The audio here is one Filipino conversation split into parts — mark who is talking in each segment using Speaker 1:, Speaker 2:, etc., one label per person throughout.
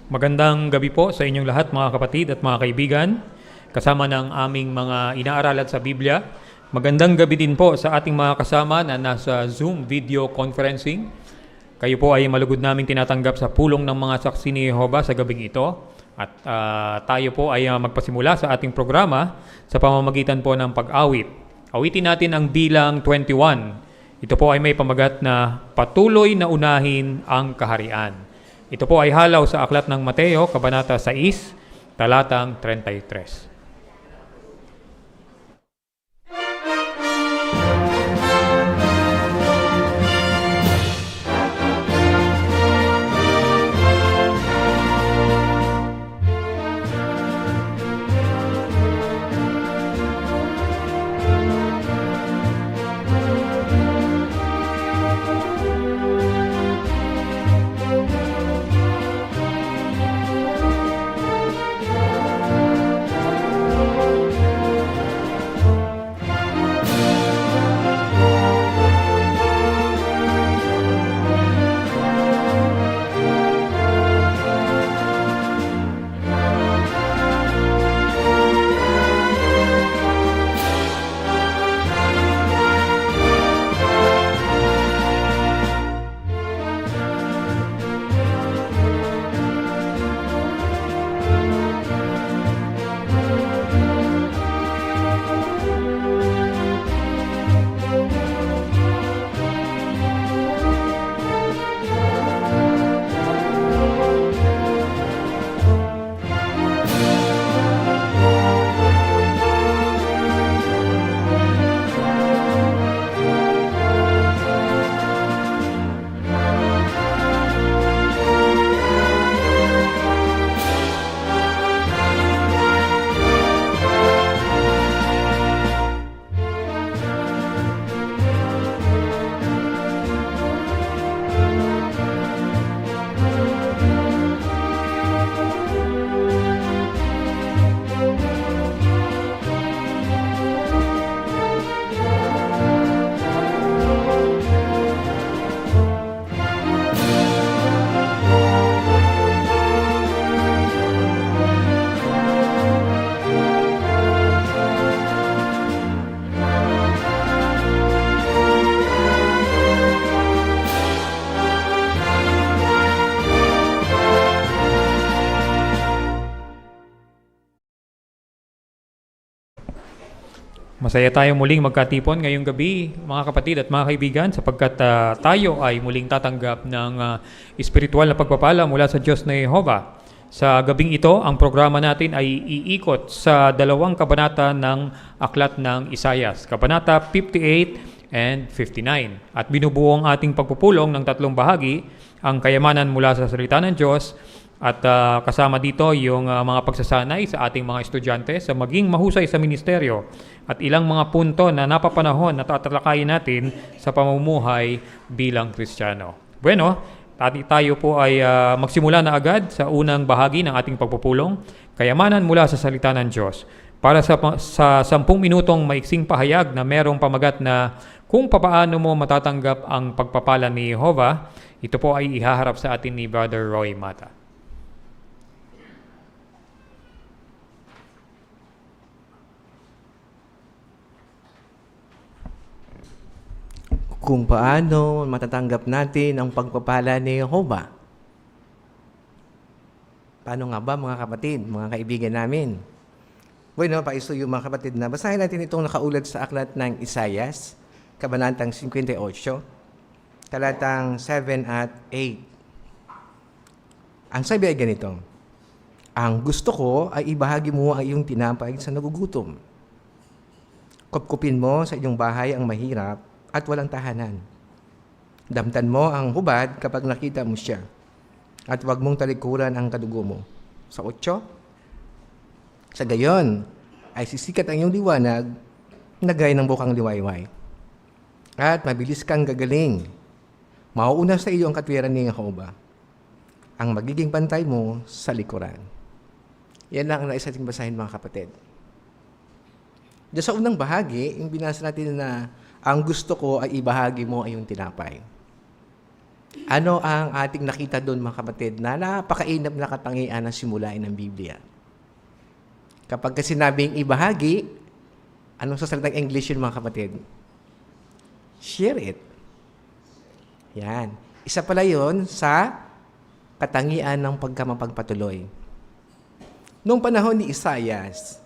Speaker 1: Magandang gabi po sa inyong lahat mga kapatid at mga kaibigan, kasama ng aming mga inaaralan sa Biblia. Magandang gabi din po sa ating mga kasama na nasa Zoom video conferencing. Kayo po ay malugod naming tinatanggap sa pulong ng mga saksi ni Jehovah sa gabing ito. At tayo po ay magpasimula sa ating programa sa pamamagitan po ng pag-awit. Awitin natin ang bilang 21. Ito po ay may pamagat na patuloy na unahin ang kaharian. Ito po ay halaw sa aklat ng Mateo, Kabanata 6, talatang 33. Masaya tayo muling magkatipon ngayong gabi, mga kapatid at mga kaibigan, sapagkat tayo ay muling tatanggap ng espiritual na pagpapala mula sa Diyos na Jehovah. Sa gabing ito, ang programa natin ay iikot sa dalawang kabanata ng aklat ng Isaias, Kabanata 58 and 59. At binubuo ang ating pagpupulong ng tatlong bahagi, ang kayamanan mula sa salita ng Diyos, at kasama dito yung mga pagsasanay sa ating mga estudyante sa maging mahusay sa ministeryo at ilang mga punto na napapanahon na tatalakayin natin sa pamumuhay bilang Kristiyano. Bueno, tayo po ay magsimula na agad sa unang bahagi ng ating pagpupulong, kayamanan mula sa salita ng Diyos. Para sa 10 minutong maiksing pahayag na merong pamagat na kung papaano mo matatanggap ang pagpapala ni Jehovah, ito po ay ihaharap sa atin ni Brother Roy Mata.
Speaker 2: Kung paano matatanggap natin ang pagpapala ni Jehovah. Paano nga ba mga kapatid, mga kaibigan namin? Bueno, paisuyo mga kapatid na basahin natin itong nakaulat sa aklat ng Isaias, Kabanatang 58, talatang 7 at 8. Ang sabi ay ganito, ang gusto ko ay ibahagi mo ang iyong tinapay sa nagugutom. Kupkupin mo sa iyong bahay ang mahirap at walang tahanan. Damtan mo ang hubad kapag nakita mo siya, at huwag mong talikuran ang kadugo mo. Sa 8, sa gayon ay sisikat ang iyong liwanag na gaya ng bukang liwayway. At mabilis kang gagaling. Mauuna sa iyo ang katwiran ni Jehovah, ang magiging pantay mo sa likuran. Yan lang ang nais nating basahin mga kapatid. Diyan sa unang bahagi, yung binasa natin na ang gusto ko ay ibahagi mo ay yung tinapay. Ano ang ating nakita doon, mga kapatid, na napakainam na katangian na simulain ng Biblia? Kapag sinabing ibahagi, anong sa salitang English yun, mga kapatid? Share it. Yan. Isa pala yun sa katangian ng pagkamapagpatuloy. Noong panahon ni Isaias,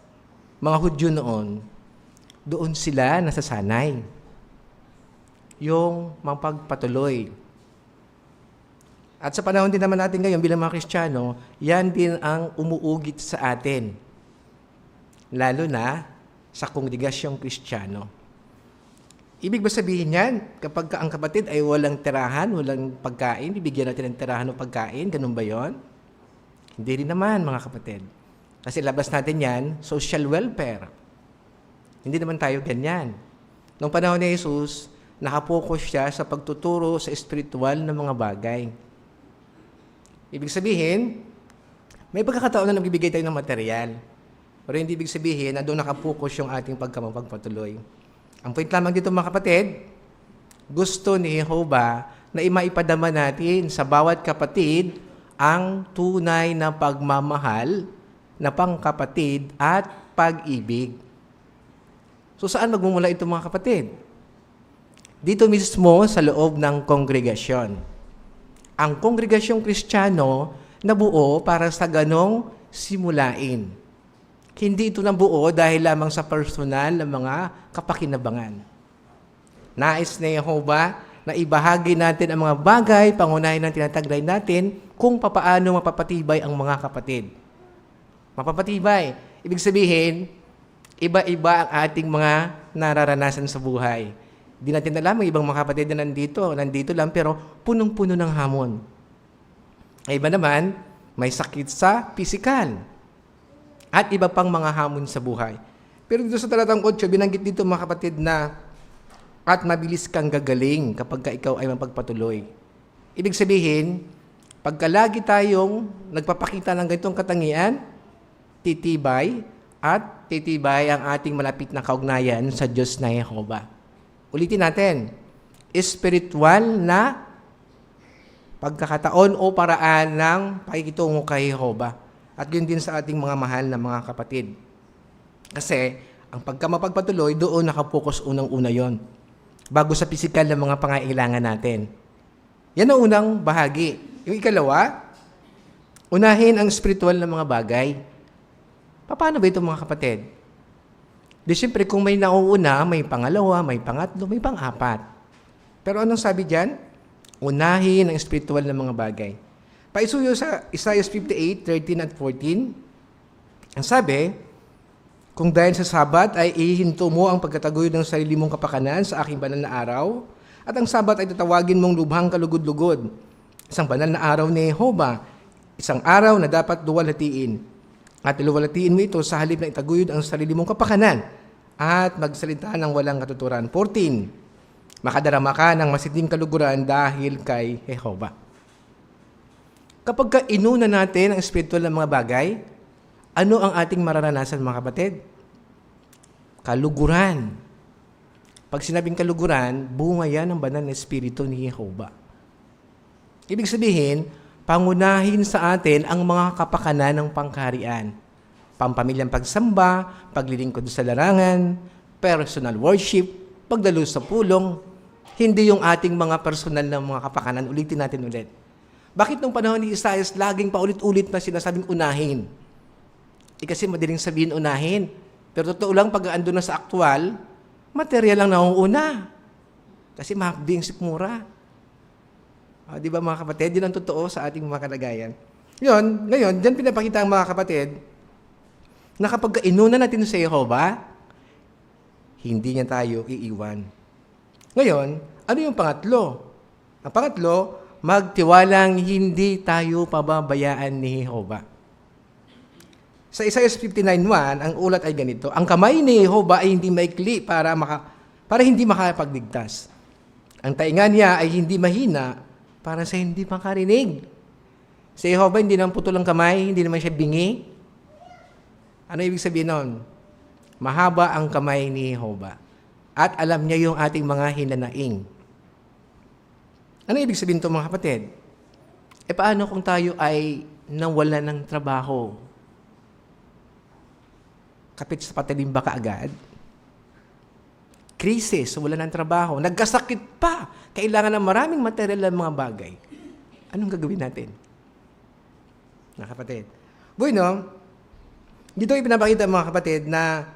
Speaker 2: mga Hudyo noon, doon sila nasasanay. Yung mapagpatuloy. At sa panahon din naman natin ngayon bilang mga Kristiyano, yan din ang umuugit sa atin. Lalo na sa kongregasyong Kristiyano. Ibig ba sabihin yan, kapag ang kapatid ay walang tirahan, walang pagkain, bibigyan natin ng tirahan o pagkain, ganun ba yon? Hindi rin naman, mga kapatid. Kasi labas natin yan, social welfare. Hindi naman tayo ganyan. Noong panahon ni Jesus, nakapokus siya sa pagtuturo sa espiritual na mga bagay. Ibig sabihin, may pagkakataon na nagbibigay tayo ng material. Pero hindi ibig sabihin na doon nakapokus yung ating pagkamapagpatuloy. Ang point lamang dito, mga kapatid, gusto ni Jehovah na maipadama natin sa bawat kapatid ang tunay na pagmamahal na pangkapatid at pag-ibig. So saan magmumula ito, mga kapatid? Dito mismo sa loob ng kongregasyon. Ang kongregasyong Kristiyano nabuo para sa ganong simulain. Hindi ito nabuo dahil lamang sa personal na mga kapakinabangan. Nais ni Jehovah na ibahagi natin ang mga bagay, pangunahin ng tinataglay natin kung papaano mapapatibay ang mga kapatid. Mapapatibay. Ibig sabihin, iba-iba ang ating mga nararanasan sa buhay. Di natin alam, may ibang mga kapatid na nandito lang, pero punong-puno ng hamon. Ay iba naman, may sakit sa pisikal. At iba pang mga hamon sa buhay. Pero dito sa talatang 8, binanggit dito, mga kapatid, na at mabilis kang gagaling kapag ikaw ay mapagpatuloy. Ibig sabihin, pagka lagi tayong nagpapakita ng ganitong katangian, titibay at titibay ang ating malapit na kaugnayan sa Diyos na Jehovah. Ulitin natin, espiritual na pagkakataon o paraan ng pakikitungo kay Jehovah. At yun din sa ating mga mahal na mga kapatid. Kasi, ang pagkamapagpatuloy, doon nakapokus unang-una yon, bago sa pisikal na mga pangailangan natin. Yan ang unang bahagi. Yung ikalawa, unahin ang spiritual na mga bagay. Paano ba ito, mga kapatid? Di siyempre, kung may nauuna, may pangalawa, may pangatlo, may pang-apat. Pero anong sabi dyan? Unahin ang spiritual na mga bagay. Paisuyo sa Isaiah 58, 13 at 14, ang sabi, kung dahil sa Sabat ay ihinto mo ang pagkataguyod ng sarili mong kapakanan sa aking banal na araw, at ang Sabat ay tatawagin mong lubhang kalugod-lugod, isang banal na araw ni Jehovah, isang araw na dapat luwalhatiin. At luwalhatiin mo ito sa halip na itaguyod ang sarili mong kapakanan at magsalita ng walang katuturan. 14. Makadarama ka ng masiding kaluguran dahil kay Jehovah. Kapag inuna natin ang spiritual na mga bagay, ano ang ating mararanasan, mga kapatid? Kaluguran. Pag sinabing kaluguran, bunga yan ng banal na espiritu ni Jehovah. Ibig sabihin, pangunahin sa atin ang mga kapakanan ng pangkaharian. Pampamilyang pagsamba, paglilingkod sa larangan, personal worship, pagdalo sa pulong, hindi yung ating mga personal na mga kapakanan. Ulitin natin ulit. Bakit nung panahon ni Isaias, laging paulit-ulit na sinasabing unahin? Kasi madaling sabihin unahin. Pero totoo lang, pag ando na sa aktual, material lang nauuna. Kasi mahapding sikmura. Di ba, mga kapatid? Yun ang totoo sa ating mga kalagayan. Ngayon, dyan pinapakita ang mga kapatid na kapag inuna natin sa Jehovah, hindi niya tayo iiwan. Ngayon, ano yung pangatlo? Ang pangatlo, magtiwalang hindi tayo pababayaan ni Jehovah. Sa Isaiah 59:1, ang ulat ay ganito, ang kamay ni Jehovah ay hindi maikli para hindi makapagligtas. Ang tainga niya ay hindi mahina para sa hindi makarinig. Si Jehovah hindi naman putol ang kamay, hindi naman siya bingi. Ano ibig sabihin nun? Mahaba ang kamay ni Jehovah. At alam niya yung ating mga hinanaing. Ano ibig sabihin ito, mga kapatid? Paano kung tayo ay nawala ng trabaho? Kapit sa patalimba ka agad? Krisis, wala ng trabaho. Nagkasakit pa. Kailangan ng maraming material ng mga bagay. Anong gagawin natin? Mga kapatid. Bueno, dito ipinapakita, mga kapatid, na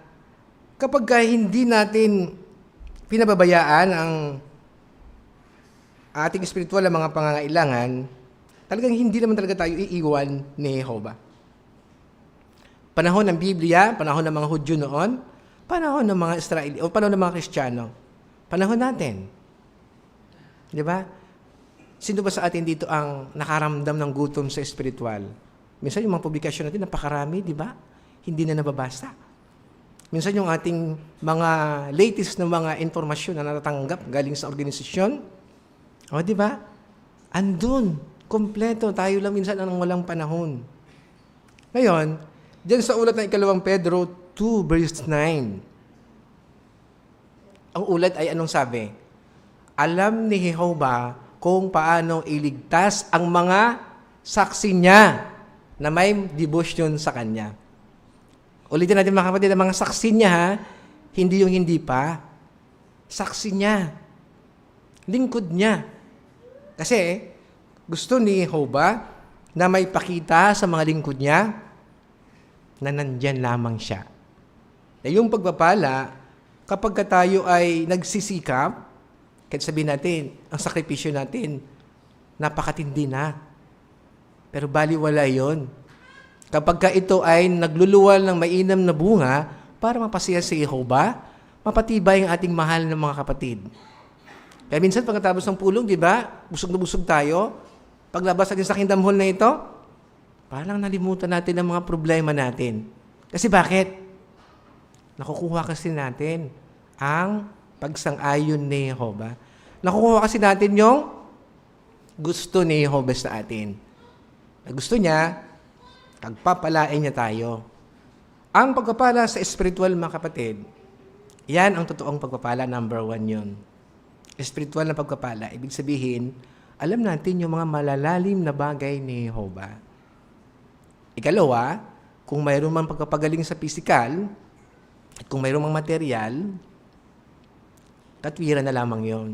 Speaker 2: kapag hindi natin pinababayaan ang ating spiritual na mga pangangailangan, talagang hindi naman talaga tayo iiwan ni Jehovah. Panahon ng Biblia, panahon ng mga Hudyo noon, panahon ng mga Israeli, o panahon ng mga Kristiyano, panahon natin. Di ba? Sino ba sa atin dito ang nakaramdam ng gutom sa spiritual? Minsan yung mga publikasyon natin, napakarami, di ba? Hindi na nababasa. Minsan yung ating mga latest na mga informasyon na natatanggap galing sa organisasyon, o, di ba? Andun, kompleto. Tayo lang minsan ang walang panahon. Ngayon, diyan sa ulat ng 2 Pedro 2 verse 9, ang ulat ay anong sabi? Alam ni Jehovah kung paano iligtas ang mga saksi niya na may devotion sa Kanya. Ulitin natin, mga kapatid, ang mga saksi niya, ha? Hindi yung hindi pa. Saksi niya. Lingkod niya. Kasi gusto ni Jehovah na may pakita sa mga lingkod niya na nandyan lamang siya. Na yung pagpapala, kapag tayo ay nagsisikap, kahit sabihin natin, ang sakripisyo natin, napakatindi na. Pero baliwala yon. Kapag ito ay nagluluwal ng mainam na bunga para mapasiya si Jehovah, mapatibay ang ating mahal ng mga kapatid. Kaya minsan pagkatapos ng pulong, di ba, busog na busog tayo. Paglabas natin sa Kingdom Hall na ito, parang nalimutan natin ang mga problema natin. Kasi bakit? Nakukuha kasi natin ang pagsang-ayon ni Jehovah. Nakukuha kasi natin yung gusto ni Jehovah sa atin. Na gusto niya, pagpapalain niya tayo. Ang pagpapala sa spiritual, mga kapatid, yan ang totoong pagpapala, number 1 yun. Spiritual na pagpapala, ibig sabihin, alam natin yung mga malalalim na bagay ni Jehovah. Ikalawa, kung mayroon mang pagpapagaling sa pisikal, at kung mayroon mang material, katwiran na lamang yon.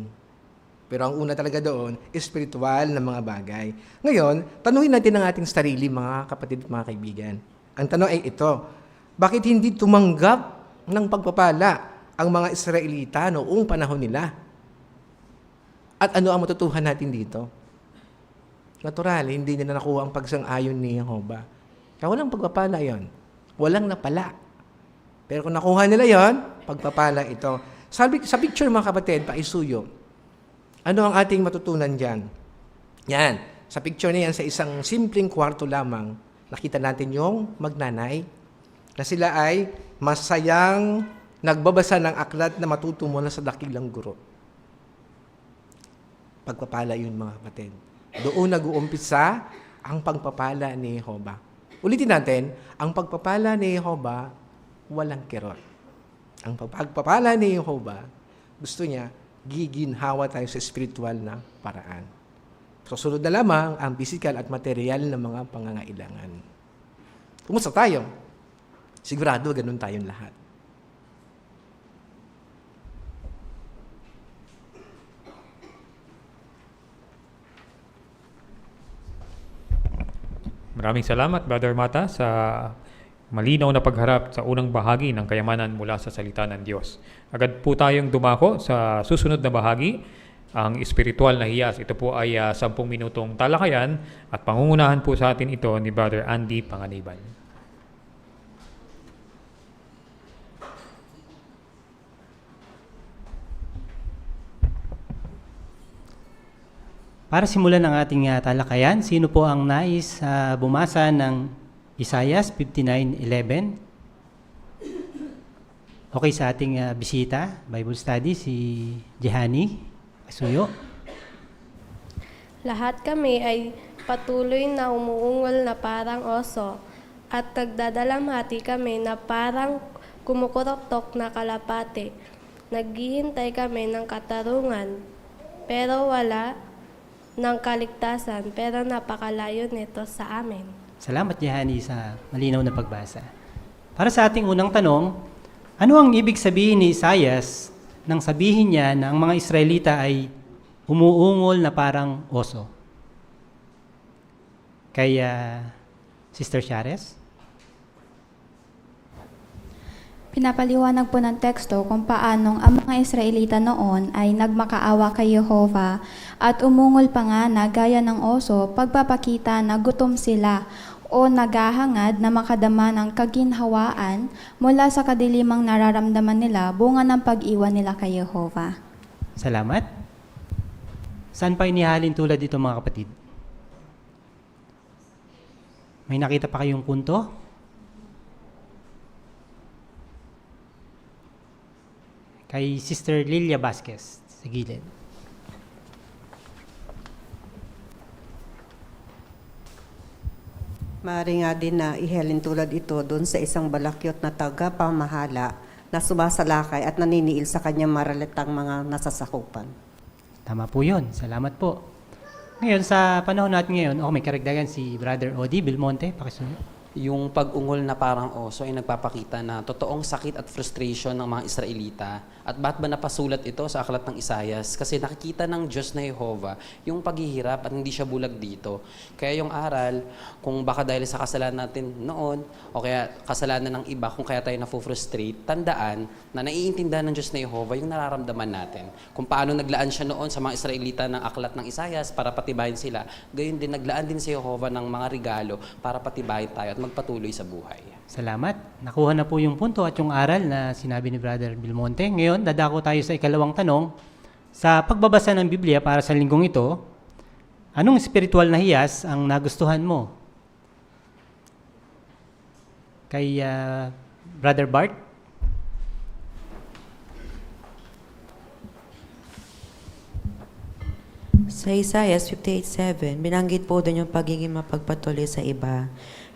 Speaker 2: Pero ang una talaga doon, spiritual na mga bagay. Ngayon, tanungin natin ang ating sarili, mga kapatid at mga kaibigan. Ang tanong ay ito, bakit hindi tumanggap ng pagpapala ang mga Israelita noong panahon nila? At ano ang matutuhan natin dito? Natural, hindi nila nakuha ang pagsang-ayon ni Jehovah. Kaya walang pagpapala yon. Walang napala. Pero kung nakuha nila yon, pagpapala ito. Sa picture, mga kapatid, paisuyo. Ano ang ating matutunan dyan? Yan. Sa picture na yan, sa isang simpleng kwarto lamang, nakita natin yung magnanay na sila ay masayang nagbabasa ng aklat na matuto mula sa dakilang guro. Pagpapala yun, mga kapatid. Doon nag-uumpisa ang pagpapala ni Jehovah. Ulitin natin, ang pagpapala ni Jehovah, walang kirot. Ang pagpapala ni Jehovah, gusto niya, giginhawa tayo sa spiritual na paraan. Susunod na lamang ang physical at material na mga pangangailangan. Kumusta tayo? Sigurado, ganun tayong lahat.
Speaker 1: Maraming salamat, Brother Mata, sa malinaw na pagharap sa unang bahagi ng kayamanan mula sa salita ng Diyos. Agad po tayong dumako sa susunod na bahagi, ang espiritual na hiyas. Ito po ay 10 minutong talakayan at pangungunahan po sa atin ito ni Brother Andy Panganiban.
Speaker 3: Para simulan ang ating talakayan, sino po ang nais bumasa ng Isaias 59:11? Okay, sa ating bisita, Bible study, si Jehani Asuyo.
Speaker 4: Lahat kami ay patuloy na umuungol na parang oso at nagdadalamhati kami na parang kumukurotok na kalapate. Naghihintay kami ng katarungan, pero wala ng kaligtasan, pero napakalayo nito sa amin.
Speaker 3: Salamat, Yahani, sa malinaw na pagbasa. Para sa ating unang tanong, ano ang ibig sabihin ni Isaias nang sabihin niya na ang mga Israelita ay umuungol na parang oso? Kay Sister Chares?
Speaker 5: Pinapaliwanag po ng teksto kung paanong ang mga Israelita noon ay nagmakaawa kay Jehova at umungol pa nga na gaya ng oso pagpapakita na gutom sila o naghahangad na makadama ng kaginhawaan mula sa kadilimang nararamdaman nila bunga ng pag-iwan nila kay Jehova.
Speaker 3: Salamat. Saan pa inihalin tulad dito mga kapatid? May nakita pa kayong punto? Kay Sister Lilia Vasquez, sa gilid.
Speaker 6: Maaari nga din na ihalin tulad ito doon sa isang balakyot na taga-pamahala na sumasalakay at naniniil sa kanyang maralitang mga nasasakupan.
Speaker 3: Tama po yun. Salamat po. Ngayon, sa panahon natin ngayon, may karagdagan si Brother Odi Belmonte. Pakisunod.
Speaker 7: Yung pag-ungol na parang oso ay nagpapakita na totoong sakit at frustration ng mga Israelita. At bakit ba napasulat ito sa aklat ng Isaias? Kasi nakikita ng Diyos na Jehovah yung paghihirap at hindi siya bulag dito. Kaya yung aral, kung baka dahil sa kasalanan natin noon, o kaya kasalanan ng iba, kung kaya tayo na-frustrate, tandaan na naiintindihan ng Diyos na Jehovah yung nararamdaman natin. Kung paano naglaan siya noon sa mga Israelita ng aklat ng Isaias para patibayin sila, gayon din naglaan din si Jehovah ng mga regalo para patibayin tayo at magpatuloy sa buhay.
Speaker 3: Salamat. Nakuha na po yung punto at yung aral na sinabi ni Brother Belmonte. Ngayon, dadako tayo sa ikalawang tanong. Sa pagbabasa ng Biblia para sa linggong ito, anong spiritual na hiyas ang nagustuhan mo? Kay Brother Bart?
Speaker 8: Sa Isaiah 58:7, binanggit po doon yung pagiging mapagpatuloy sa iba.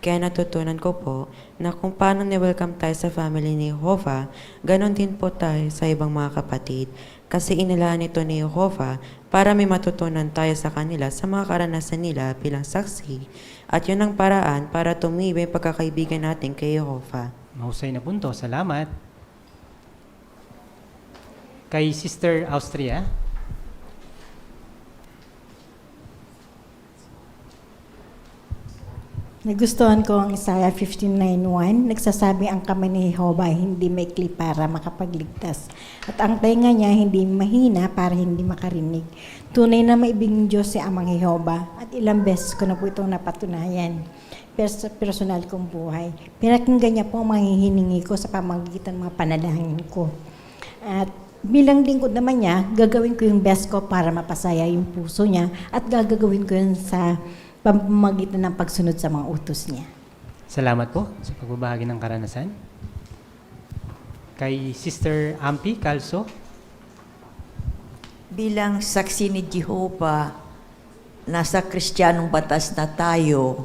Speaker 8: Kaya natutunan ko po na kung paano ni-welcome tayo sa family ni Jehovah, ganon din po tayo sa ibang mga kapatid. Kasi inilaan ito ni Jehovah para may matutunan tayo sa kanila sa mga karanasan nila bilang saksi. At yun ang paraan para tumibay pagkakaibigan natin kay Jehovah.
Speaker 3: Mahusay na punto. Salamat. Kay Sister Austria?
Speaker 9: Nagustuhan ko ang Isaiah 59:1. Nagsasabi ang kamay ni Jehovah ay hindi maikli para makapagligtas. At ang tainga niya hindi mahina para hindi makarinig. Tunay na maibiging Diyos si Amang Jehovah. At ilang beses ko na po itong napatunayan. Sa personal kong buhay. Pinakinggan niya po ang mga hiningi ko sa pamamagitan ng mga panalangin ko. At bilang lingkod naman niya, gagawin ko yung best ko para mapasaya yung puso niya at gagawin ko yun sa pamamagitan ng pagsunod sa mga utos niya.
Speaker 3: Salamat po sa pagbabahagi ng karanasan. Kay Sister Ampi Calso.
Speaker 10: Bilang saksi ni Jehovah, nasa Kristiyanong batas na tayo,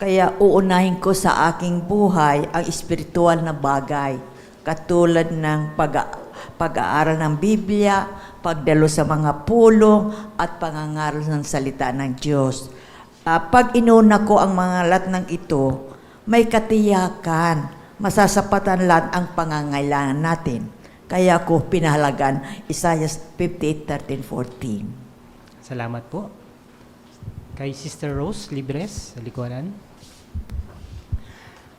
Speaker 10: kaya uunahin ko sa aking buhay ang espiritual na bagay, katulad ng pag-aaral ng Biblia, pagdalo sa mga pulong, at pangangaral ng salita ng Diyos. Pag inuna ko ang mga lahat ng ito, may katiyakan, masasapatan lahat ang pangangailangan natin. Kaya ko pinahalagan Isaiah 58:13-14.
Speaker 3: Salamat po. Kay Sister Rose Libres, sa likuran.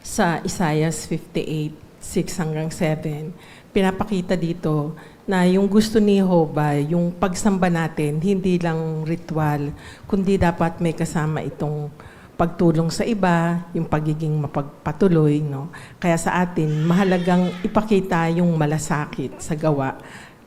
Speaker 11: Sa Isaiah 58:6-7, pinapakita dito na yung gusto ni Jehovah, yung pagsamba natin, hindi lang ritual, kundi dapat may kasama itong pagtulong sa iba, yung pagiging mapagpatuloy. No? Kaya sa atin, mahalagang ipakita yung malasakit sa gawa,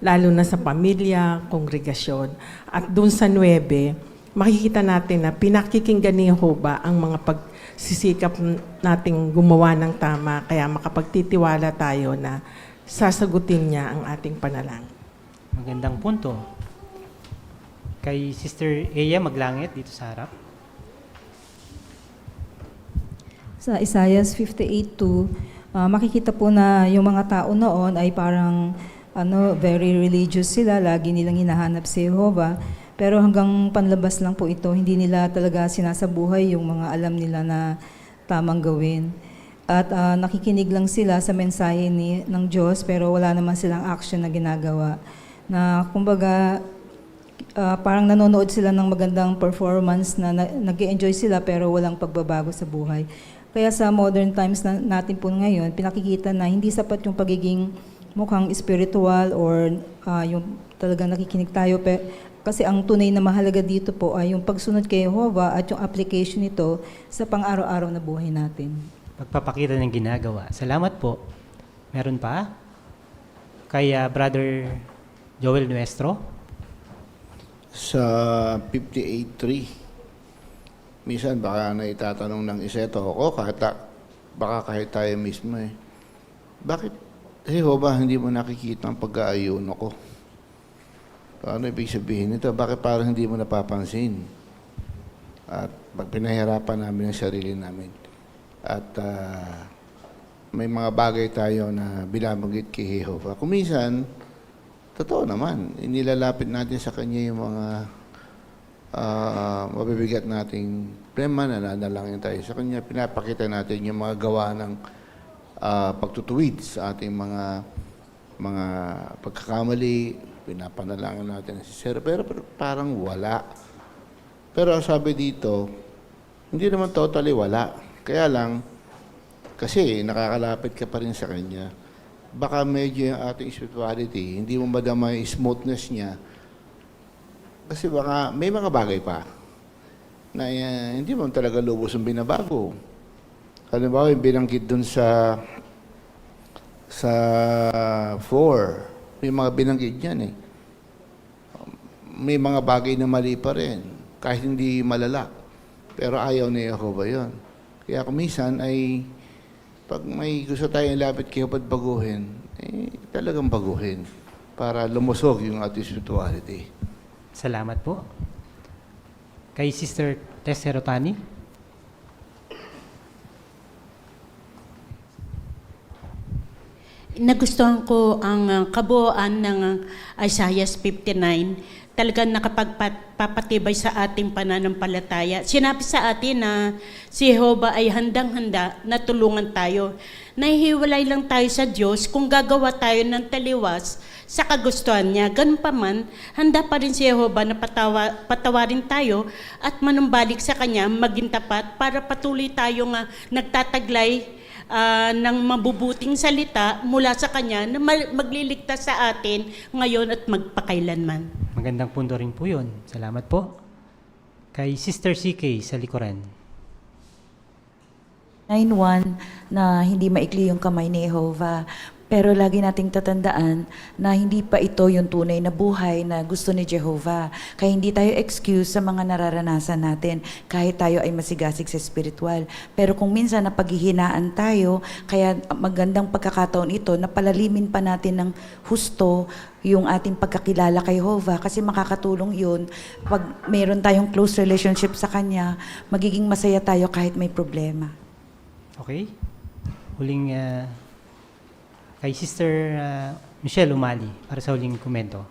Speaker 11: lalo na sa pamilya, kongregasyon. At dun sa 9, makikita natin na pinakikinggan ni Jehovah ang mga pagsisikap nating gumawa ng tama, kaya makapagtitiwala tayo na sasagutin niya ang ating panalangin.
Speaker 3: Magandang punto. Kay Sister Eya Maglangit dito sa harap.
Speaker 12: Sa Isaiah 58:2, makikita po na yung mga tao noon ay parang very religious sila, lagi nilang hinahanap si Jehovah. Pero hanggang panlabas lang po ito, hindi nila talaga sinasabuhay yung mga alam nila na tamang gawin. At nakikinig lang sila sa mensahe ng Diyos, pero wala naman silang action na ginagawa. Na kumbaga, parang nanonood sila ng magandang performance na nag-enjoy sila pero walang pagbabago sa buhay. Kaya sa modern times natin po ngayon, pinakikita na hindi sapat yung pagiging mukhang spiritual or yung talagang nakikinig tayo. Kasi ang tunay na mahalaga dito po ay yung pagsunod kay Jehovah at yung application nito sa pang-araw-araw na buhay natin.
Speaker 3: Pagpapakita ng ginagawa. Salamat po. Meron pa? Kay Brother Joel Nuestro.
Speaker 13: Sa 58.3, minsan baka naitatanong ng iseto ako, baka kahit tayo mismo bakit, Jehovah, hindi mo nakikita ang pag-aayuno ko? Ano ibig sabihin nito? Bakit parang hindi mo napapansin? At pag pinahirapan namin ang sarili namin. At may mga bagay tayo na binabanggit kay Jehovah. Kung minsan, totoo naman, inilalapit natin sa Kanya yung mga mabibigat nating problema, nananalangin tayo sa Kanya. Pinapakita natin yung mga gawa ng pagtutuwid sa ating mga pagkakamali. Pinapanalangin natin si Sir, pero parang wala. Pero sabi dito, hindi naman totally wala. Kaya lang, kasi nakakalapit ka pa rin sa Kanya. Baka medyo yung ating spirituality, hindi mo madama yung smoothness niya. Kasi baka may mga bagay pa na hindi mo talaga lubos ang binabago. Halimbawa, yung binanggit dun sa 4, may mga binanggit yan May mga bagay na mali pa rin, kahit hindi malala. Pero ayaw ni Jehovah yun. Kaya kung minsan ay, pag may gusto tayong lapit kay Jehovah at baguhin, talagang baguhin para lumusog yung ating spirituality.
Speaker 3: Salamat po. Kay Sister Tess Herotani.
Speaker 14: Nagustuhan ko ang kabuuan ng Isaiah 59. Talagang nakapagpapatibay sa ating pananampalataya. Sinabi sa atin na si Jehovah ay handang-handa na tulungan tayo. Nahihiwalay lang tayo sa Diyos kung gagawa tayo ng taliwas sa kagustuhan niya. Ganun pa man, handa pa rin si Jehovah na patawarin tayo at manumbalik sa Kanya, maging tapat para patuloy tayong nagtataglay ng mabubuting salita mula sa Kanya na magliligtas sa atin ngayon at magpakailanman.
Speaker 3: Magandang punto rin po yun. Salamat po. Kay Sister CK sa likuran.
Speaker 10: 9:1 na hindi maikli yung kamay ni Jehovah. Pero lagi nating tatandaan na hindi pa ito yung tunay na buhay na gusto ni Jehovah. Kaya hindi tayo excuse sa mga nararanasan natin kahit tayo ay masigasig sa spiritual. Pero kung minsan napaghihinaan tayo, kaya magandang pagkakataon ito na palalimin pa natin ng husto yung ating pagkakilala kay Jehovah kasi makakatulong yun pag mayroon tayong close relationship sa Kanya, magiging masaya tayo kahit may problema.
Speaker 3: Okay. Huling kay Sister Michelle Umali para sa huling komento.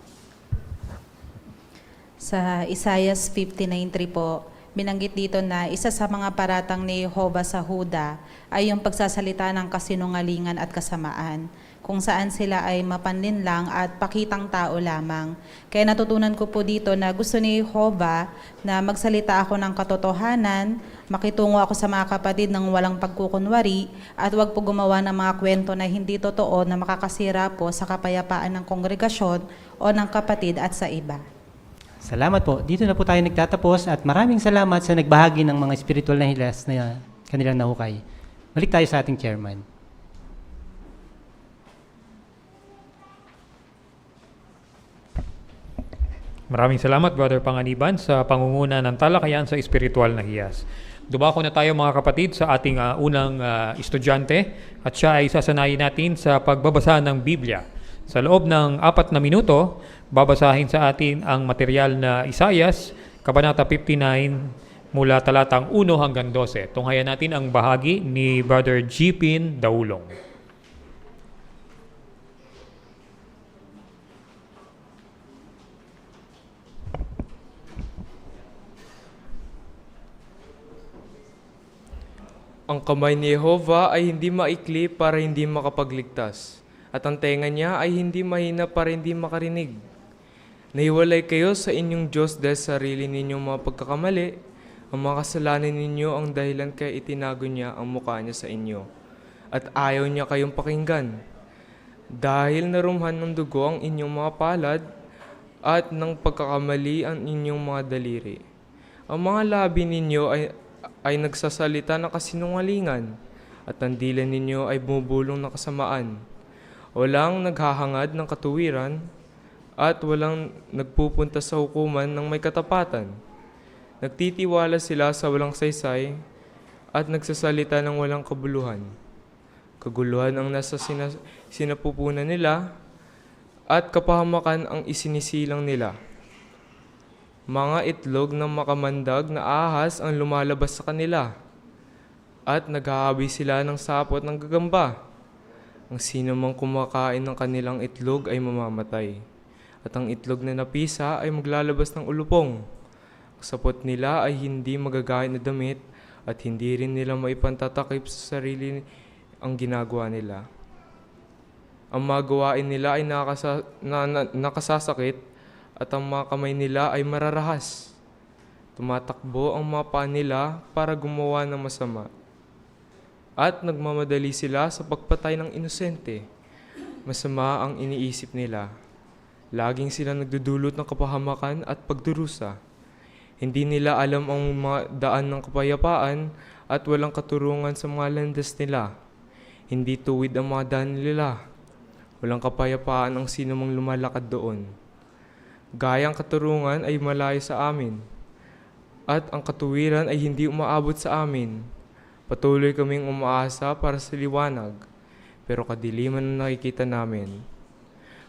Speaker 15: Sa Isaiah 59:3 po, binanggit dito na isa sa mga paratang ni Jehovah sa Huda ay yung pagsasalita ng kasinungalingan at kasamaan, kung saan sila ay mapanlinlang at pakitang tao lamang. Kaya natutunan ko po dito na gusto ni Jehovah na magsalita ako ng katotohanan, makitungo ako sa mga kapatid ng walang pagkukunwari, at wag po gumawa ng mga kwento na hindi totoo na makakasira po sa kapayapaan ng kongregasyon o ng kapatid at sa iba.
Speaker 3: Salamat po. Dito na po tayo nagtatapos at maraming salamat sa nagbahagi ng mga spiritual na hilas na kanilang nahukay. Balik tayo sa ating chairman.
Speaker 1: Maraming salamat, Brother Panganiban, sa pangunguna ng talakayan sa espiritual na hiyas. Dumako na tayo mga kapatid sa ating unang estudyante at siya ay sasanayin natin sa pagbabasa ng Biblia. Sa loob ng 4 na minuto, babasahin sa atin ang material na Isaias, Kabanata 59, mula talatang 1 hanggang 12. Tunghayan natin ang bahagi ni Brother Jipin Daulong.
Speaker 16: Ang kamay ni Jehova ay hindi maikli para hindi makapagligtas, at ang tenga niya ay hindi mahina para hindi makarinig. Nahiwalay kayo sa inyong Diyos dahil sa sarili ninyong mga pagkakamali. Ang mga kasalanan ninyo ang dahilan kaya itinago niya ang mukha niya sa inyo, at ayaw niya kayong pakinggan. Dahil narumhan ng dugo ang inyong mga palad, at ng pagkakamali ang inyong mga daliri. Ang mga labi ninyo ay nagsasalita ng kasinungalingan, at ang dila ninyo ay bumubulong ng kasamaan. Walang naghahangad ng katuwiran, at walang nagpupunta sa hukuman ng may katapatan. Nagtitiwala sila sa walang saysay, at nagsasalita ng walang kabuluhan. Kaguluhan ang nasa sinapupunan nila, at kapahamakan ang isinisilang nila. Mga itlog ng makamandag na ahas ang lumalabas sa kanila, at naghahabi sila ng sapot ng gagamba. Ang sino mang kumakain ng kanilang itlog ay mamamatay, at ang itlog na napisa ay maglalabas ng ulupong. Ang sapot nila ay hindi magagahit na damit, at hindi rin nila maipantatakip sa sarili ang ginagawa nila. Ang mga gawain nila ay nakasasakit, at ang mga kamay nila ay mararahas. Tumatakbo ang mga paa nila para gumawa ng masama, at nagmamadali sila sa pagpatay ng inosente. Masama ang iniisip nila. Laging sila nagdudulot ng kapahamakan at pagdurusa. Hindi nila alam ang mga daan ng kapayapaan, at walang katurungan sa mga landas nila. Hindi tuwid ang mga daan nila. Walang kapayapaan ang sino mang lumalakad doon. Gayang katurungan ay malayo sa amin, at ang katuwiran ay hindi umaabot sa amin. Patuloy kaming umaasa para sa liwanag, pero kadiliman ang nakikita namin.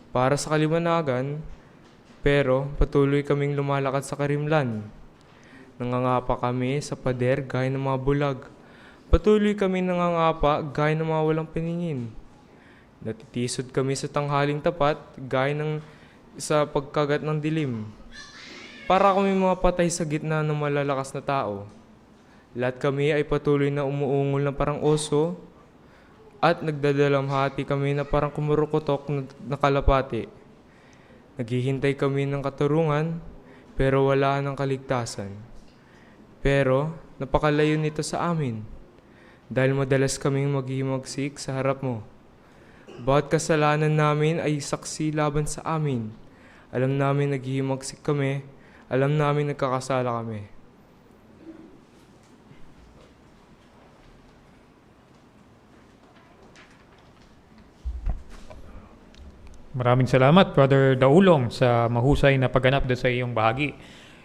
Speaker 16: Para sa kaliwanagan, pero patuloy kaming lumalakad sa karimlan. Nangangapa kami sa pader gaya ng mga bulag. Patuloy kami nangangapa gaya ng mga walang piningin. Natitisod kami sa tanghaling tapat gaya ng sa pagkagat ng dilim. Para kami mga patay sa gitna ng malalakas na tao. Lahat kami ay patuloy na umuungol na parang oso, at nagdadalamhati kami na parang kumurukotok na kalapati. Naghihintay kami ng katurungan, pero wala ng kaligtasan. Pero napakalayo nito sa amin, dahil madalas kaming maghihimagsik sa harap mo. Bawat kasalanan namin ay saksi laban sa amin. Alam namin naghihimagsik kami, alam namin nagkakasala kami.
Speaker 1: Maraming salamat, Brother Daulong, sa mahusay na pagganap doon sa iyong bahagi.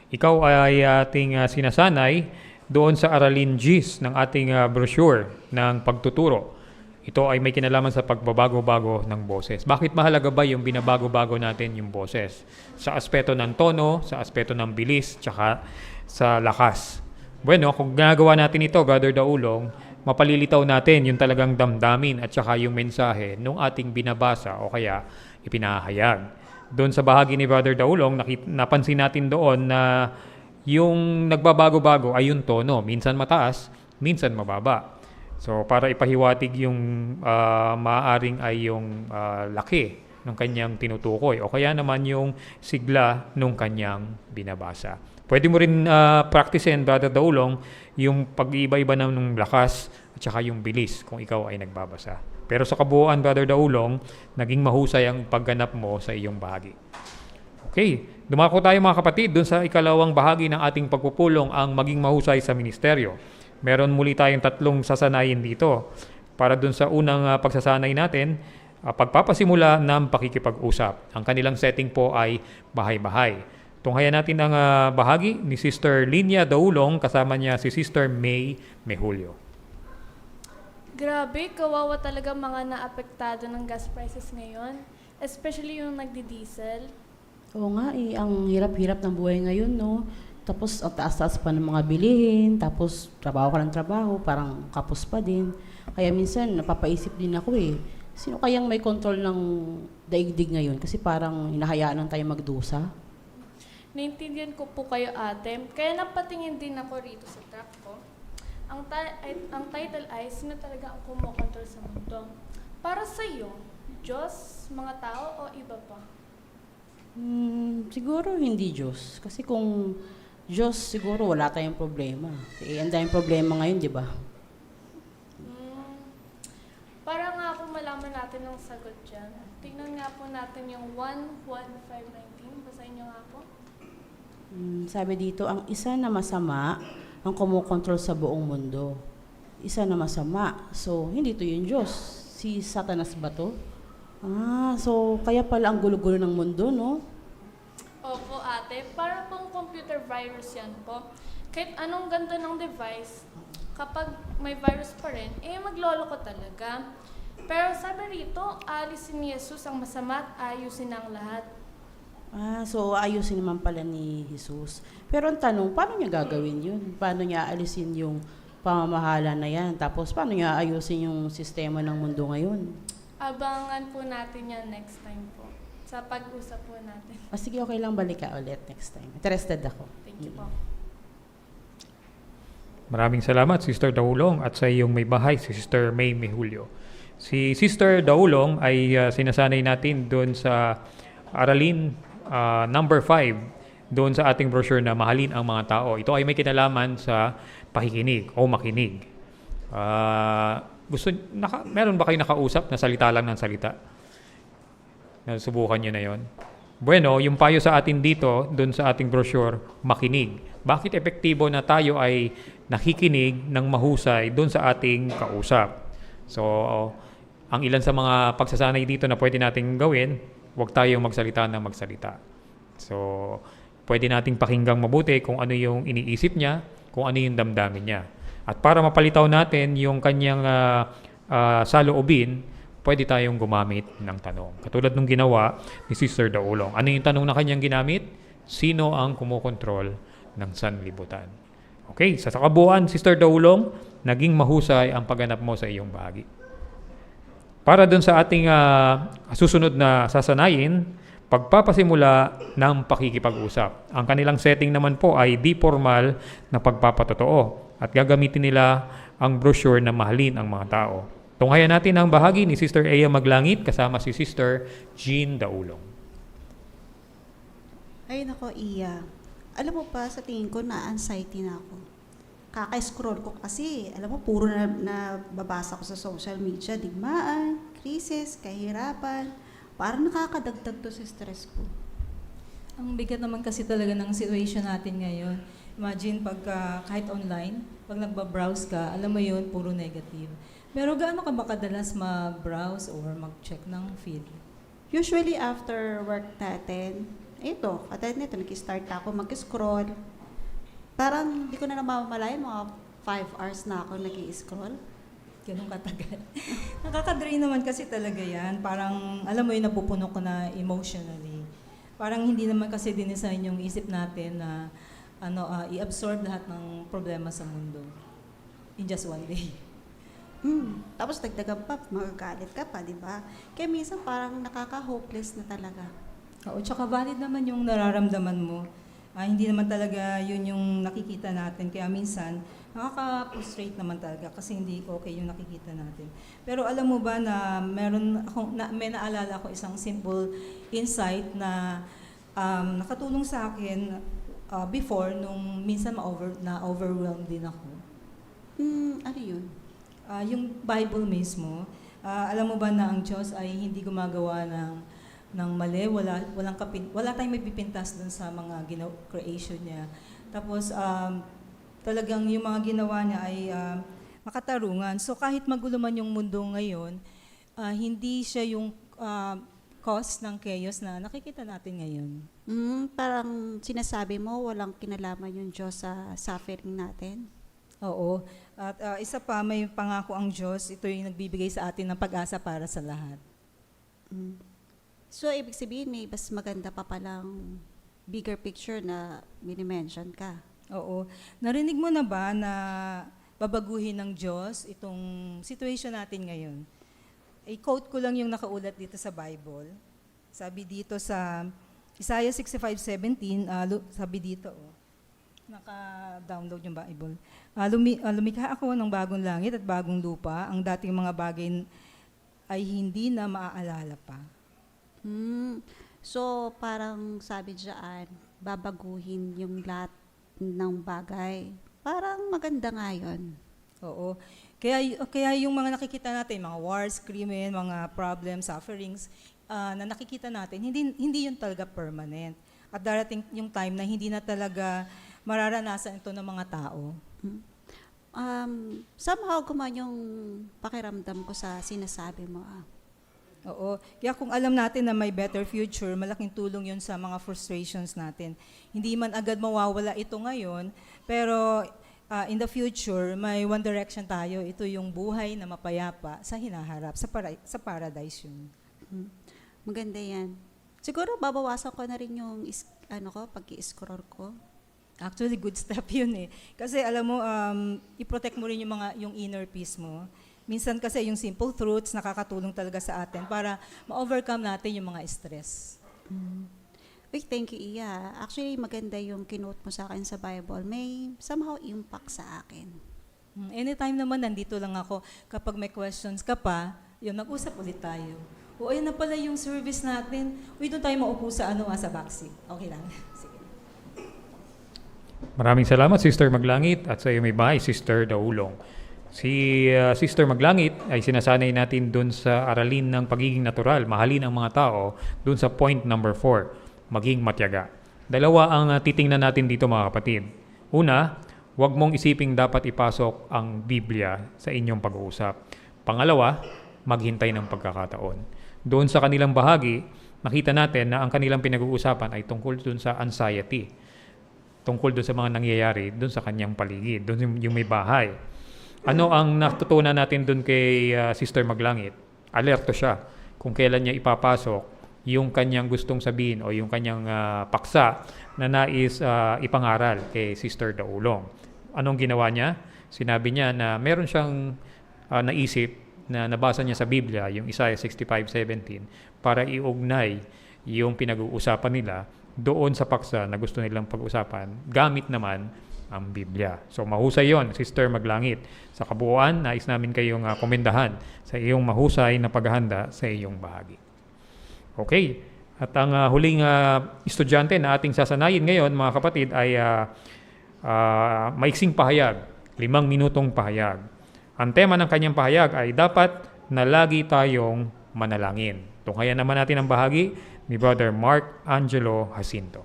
Speaker 1: Ikaw ay ating sinasanay doon sa Aralin G's ng ating brochure ng pagtuturo. Ito ay may kinalaman sa pagbabago-bago ng boses. Bakit mahalaga ba yung binabago-bago natin yung boses? Sa aspeto ng tono, sa aspeto ng bilis, tsaka sa lakas. Bueno, kung ginagawa natin ito, Brother Daulong, mapalilitaw natin yung talagang damdamin at tsaka yung mensahe nung ating binabasa o kaya ipinahayag. Doon sa bahagi ni Brother Daulong, napansin natin doon na yung nagbabago-bago ay yung tono. Minsan mataas, minsan mababa. So para ipahiwatig yung maaaring ay yung laki ng kanyang tinutukoy o kaya naman yung sigla ng kanyang binabasa. Pwede mo rin practicein, Brother Daulong, yung pag-iiba-iba ng lakas at saka yung bilis kung ikaw ay nagbabasa. Pero sa kabuuan, Brother Daulong, naging mahusay ang pagganap mo sa iyong bahagi. Okay, dumako tayo mga kapatid dun sa ikalawang bahagi ng ating pagpupulong, ang maging mahusay sa ministeryo. Meron muli tayong 3 sasanayin dito. Para dun sa unang pagsasanay natin, pagpapasimula ng pakikipag-usap. Ang kanilang setting po ay bahay-bahay. Tunghayan natin ang bahagi ni Sister Linya Daulong, kasama niya si Sister May Mejulio.
Speaker 17: Grabe, kawawa talaga mga naapektado ng gas prices ngayon. Especially yung nagdi-diesel.
Speaker 18: Oo nga, ang hirap-hirap ng buhay ngayon, no? Tapos, ang taas-taas pa ng mga bilihin. Tapos, trabaho ka ng trabaho, parang kapos pa din. Kaya minsan, napapaisip din ako sino kayang may control ng daigdig ngayon? Kasi parang hinahayaan lang tayo magdusa.
Speaker 17: Naintindihan ko po kayo, ate. Kaya napatingin din ako rito sa truck ko. Ang title ay, sino talaga ang kumokontrol sa mundo? Para sa iyo, Diyos, mga tao o iba pa?
Speaker 18: Siguro hindi Diyos. Kasi kung Diyos, siguro wala tayong problema. Ang daming problema ngayon, di ba?
Speaker 17: Para nga po malaman natin ang sagot dyan, tingnan nga po natin yung 1:1:5:19. Basahin niyo nga po.
Speaker 18: Sabi dito, ang isa na masama ang kumukontrol sa buong mundo. Isa na masama. So, hindi to yung Diyos. Si Satanas ba to? So kaya pala ang gulo-gulo ng mundo, no?
Speaker 17: Opo, ate. Para pong computer virus yan po. Kahit anong ganda ng device, kapag may virus pa rin, maglolo ko talaga. Pero sabi rito, alisin ni Jesus ang masama at ayusin ang lahat.
Speaker 18: So ayusin naman pala ni Jesus. Pero ang tanong, paano niya gagawin yun? Paano niya alisin yung pamamahala na yan? Tapos paano niya ayusin yung sistema ng mundo ngayon?
Speaker 17: Abangan po natin yan next time po. Sa pag-usap po natin.
Speaker 18: Sige, okay lang, balik ka ulit next time. Interested ako.
Speaker 17: Thank you po.
Speaker 1: Maraming salamat, Sister Daulong, at sa iyong may bahay, si Sister May Mehulio. Si Sister Daulong ay sinasanay natin doon sa aralin number 5, doon sa ating brochure na mahalin ang mga tao. Ito ay may kinalaman sa pakikinig o makinig. Meron ba kayo nakausap na salita lang ng salita? Nasubukan nyo na yon? Bueno, yung payo sa atin dito, doon sa ating brochure, makinig. Bakit epektibo na tayo ay nakikinig ng mahusay doon sa ating kausap? So, ang ilan sa mga pagsasanay dito na pwede nating gawin, huwag tayong magsalita ng magsalita. So, pwede nating pakinggang mabuti kung ano yung iniisip niya, kung ano yung damdamin niya. At para mapalitaw natin yung kanyang saloobin, pwede tayong gumamit ng tanong. Katulad nung ginawa ni Sister Daulong. Ano yung tanong na kanyang ginamit? Sino ang kumukontrol ng sanlibutan? Okay, sa kabuuan, Sister Daulong, naging mahusay ang pagganap mo sa iyong bahagi. Para dun sa ating susunod na sasanayin, pagpapasimula ng pakikipag-usap. Ang kanilang setting naman po ay di formal na pagpapatotoo at gagamitin nila ang brochure na mahalin ang mga tao. Tunghayan natin ang bahagi ni Sister Ea Maglangit kasama si Sister Jean Daulong.
Speaker 19: Ay nako, Iya. Alam mo pa, sa tingin ko na-anxiety na ako. Kaka-scroll ko kasi, alam mo, puro na babasa ko sa social media, digmaan, krisis, kahirapan. Parang nakakadagdag to sa stress ko.
Speaker 12: Ang bigat naman kasi talaga ng situation natin ngayon. Imagine kahit online, pag nagbabrowse ka, alam mo yun, puro negative. Pero gaano ka ba kadalas mag-browse or mag-check ng feed?
Speaker 19: Usually after work natin, katulad nito, nag-start ako mag-scroll. Parang hindi ko na namamalayan, mga 5 hours na ako nag-i-scroll.
Speaker 12: Ganun katagal. Nakaka-drain naman kasi talaga yan. Parang, alam mo yun, napupuno ko na emotionally. Parang hindi naman kasi dinesign yung isip natin na i-absorb lahat ng problema sa mundo in just one day.
Speaker 19: Tapos dagdagan pa, magagalit ka pa, di ba? Kaya minsan parang nakaka-hopeless na talaga.
Speaker 12: Oo, tsaka valid naman yung nararamdaman mo. Hindi naman talaga yun yung nakikita natin. Kaya minsan, nakaka-frustrate naman talaga kasi hindi okay yung nakikita natin. Pero alam mo ba na may naalala ko isang simple insight na nakatulong sa akin before nung minsan na-overwhelmed din ako.
Speaker 19: Ano yun?
Speaker 12: Yung Bible mismo. Alam mo ba na ang Diyos ay hindi gumagawa ng mali, wala tayong may pipintas dun sa mga creation niya. Tapos talagang yung mga ginawa niya ay makatarungan. So kahit magulo man yung mundo ngayon, hindi siya yung cause ng chaos na nakikita natin ngayon.
Speaker 19: Parang sinasabi mo, walang kinalaman yung Diyos sa suffering natin?
Speaker 12: Oo. At isa pa, may pangako ang Diyos, ito yung nagbibigay sa atin ng pag-asa para sa lahat.
Speaker 19: So, ibig sabihin, may mas maganda pa palang bigger picture na minimension ka.
Speaker 12: Oo. Narinig mo na ba na babaguhin ng Diyos itong situation natin ngayon? I-quote ko lang yung nakaulat dito sa Bible. Sabi dito sa Isaiah 65:17, sabi dito, naka-download yung Bible. Lumikha ako ng bagong langit at bagong lupa. Ang dating mga bagay ay hindi na maaalala pa.
Speaker 19: So, parang sabi diyan, babaguhin yung lahat ng bagay. Parang maganda nga yun.
Speaker 12: Oo. Kaya yung mga nakikita natin, mga wars, krimen, mga problems, sufferings, na nakikita natin, hindi yun talaga permanent. At darating yung time na hindi na talaga mararanasan ito ng mga tao.
Speaker 19: Somehow gumaan yung pakiramdam ko sa sinasabi mo.
Speaker 12: Oo. Kaya kung alam natin na may better future, malaking tulong yun sa mga frustrations natin. Hindi man agad mawawala ito ngayon, pero in the future, may one direction tayo. Ito yung buhay na mapayapa sa hinaharap, sa paradise yun.
Speaker 19: Maganda yan. Siguro babawasan ko na rin yung pag-i-scroll ko.
Speaker 12: Actually, good step yun eh. Kasi alam mo, i-protect mo rin yung inner peace mo. Minsan kasi yung simple truths nakakatulong talaga sa atin para ma-overcome natin yung mga stress.
Speaker 19: Uy, thank you, Iya. Actually, maganda yung kinote mo sa akin sa Bible. May somehow impact sa akin.
Speaker 12: Anytime naman, nandito lang ako. Kapag may questions ka pa, yun, mag-usap ulit tayo. O, ayun na pala yung service natin. Uy, doon tayo maupo sa sa backseat. Okay lang. Sige.
Speaker 1: Maraming salamat, Sister Maglangit, at sa iyo may bahay, Sister Daulong. Si Sister Maglangit ay sinasanay natin dun sa aralin ng pagiging natural, mahalin ang mga tao, dun sa point number 4, maging matyaga. Dalawa ang titingnan natin dito mga kapatid. Una, huwag mong isiping dapat ipasok ang Biblia sa inyong pag-uusap. Pangalawa, maghintay ng pagkakataon. Doon sa kanilang bahagi, nakita natin na ang kanilang pinag-uusapan ay tungkol dun sa anxiety, tungkol dun sa mga nangyayari dun sa kanyang paligid, dun yung may bahay. Ano ang natutunan natin dun kay Sister Maglangit? Alerto siya kung kailan niya ipapasok yung kanyang gustong sabihin o yung kanyang paksa na nais ipangaral kay Sister Daulong. Anong ginawa niya? Sinabi niya na meron siyang naisip na nabasa niya sa Biblia, yung Isaiah 65:17, para iugnay yung pinag-uusapan nila doon sa paksa na gusto nilang pag-usapan, gamit naman ang Biblia. So mahusay yon, Sister Maglangit. Sa kabuuan, nais namin kayong komendahan sa iyong mahusay na paghahanda sa iyong bahagi. Okay, at ang huling estudyante na ating sasanayin ngayon, mga kapatid, ay maiksing pahayag, 5 minutong pahayag. Ang tema ng kanyang pahayag ay dapat na lagi tayong manalangin. Tunghayan naman natin ang bahagi ni Brother Mark Angelo Jacinto.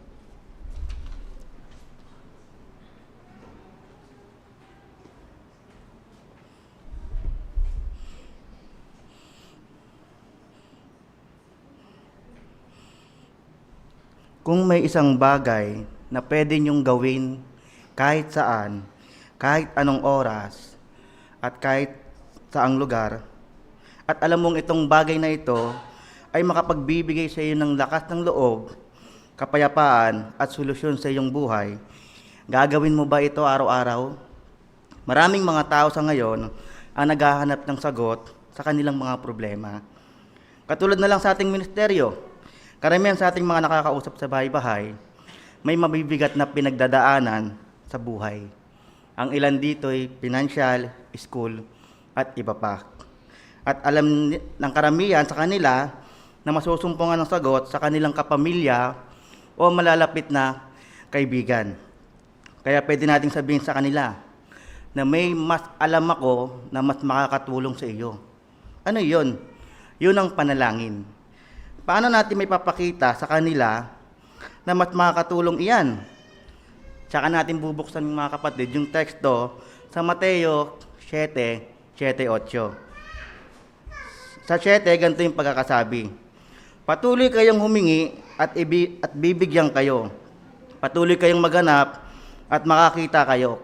Speaker 20: Kung may isang bagay na pwede niyong gawin kahit saan, kahit anong oras, at kahit saang lugar, at alam mong itong bagay na ito ay makapagbibigay sa iyo ng lakas ng loob, kapayapaan at solusyon sa iyong buhay, gagawin mo ba ito araw-araw? Maraming mga tao sa ngayon ang naghahanap ng sagot sa kanilang mga problema. Katulad na lang sa ating ministeryo, karamihan sa ating mga nakakausap sa bahay-bahay, may mabibigat na pinagdadaanan sa buhay. Ang ilan dito ay financial, school, at iba pa. At alam ng karamihan sa kanila na masusumpungan ng sagot sa kanilang kapamilya o malalapit na kaibigan. Kaya pwede nating sabihin sa kanila na may mas alam ako na mas makakatulong sa iyo. Ano yun? Yun ang panalangin. Paano natin may papakita sa kanila na mas makakatulong iyan? Tsaka natin bubuksan mga kapatid yung teksto sa Mateo 7:7-8. Sa 7, ganito yung pagkakasabi. Patuloy kayong humingi at bibigyan kayo. Patuloy kayong maghanap at makakita kayo.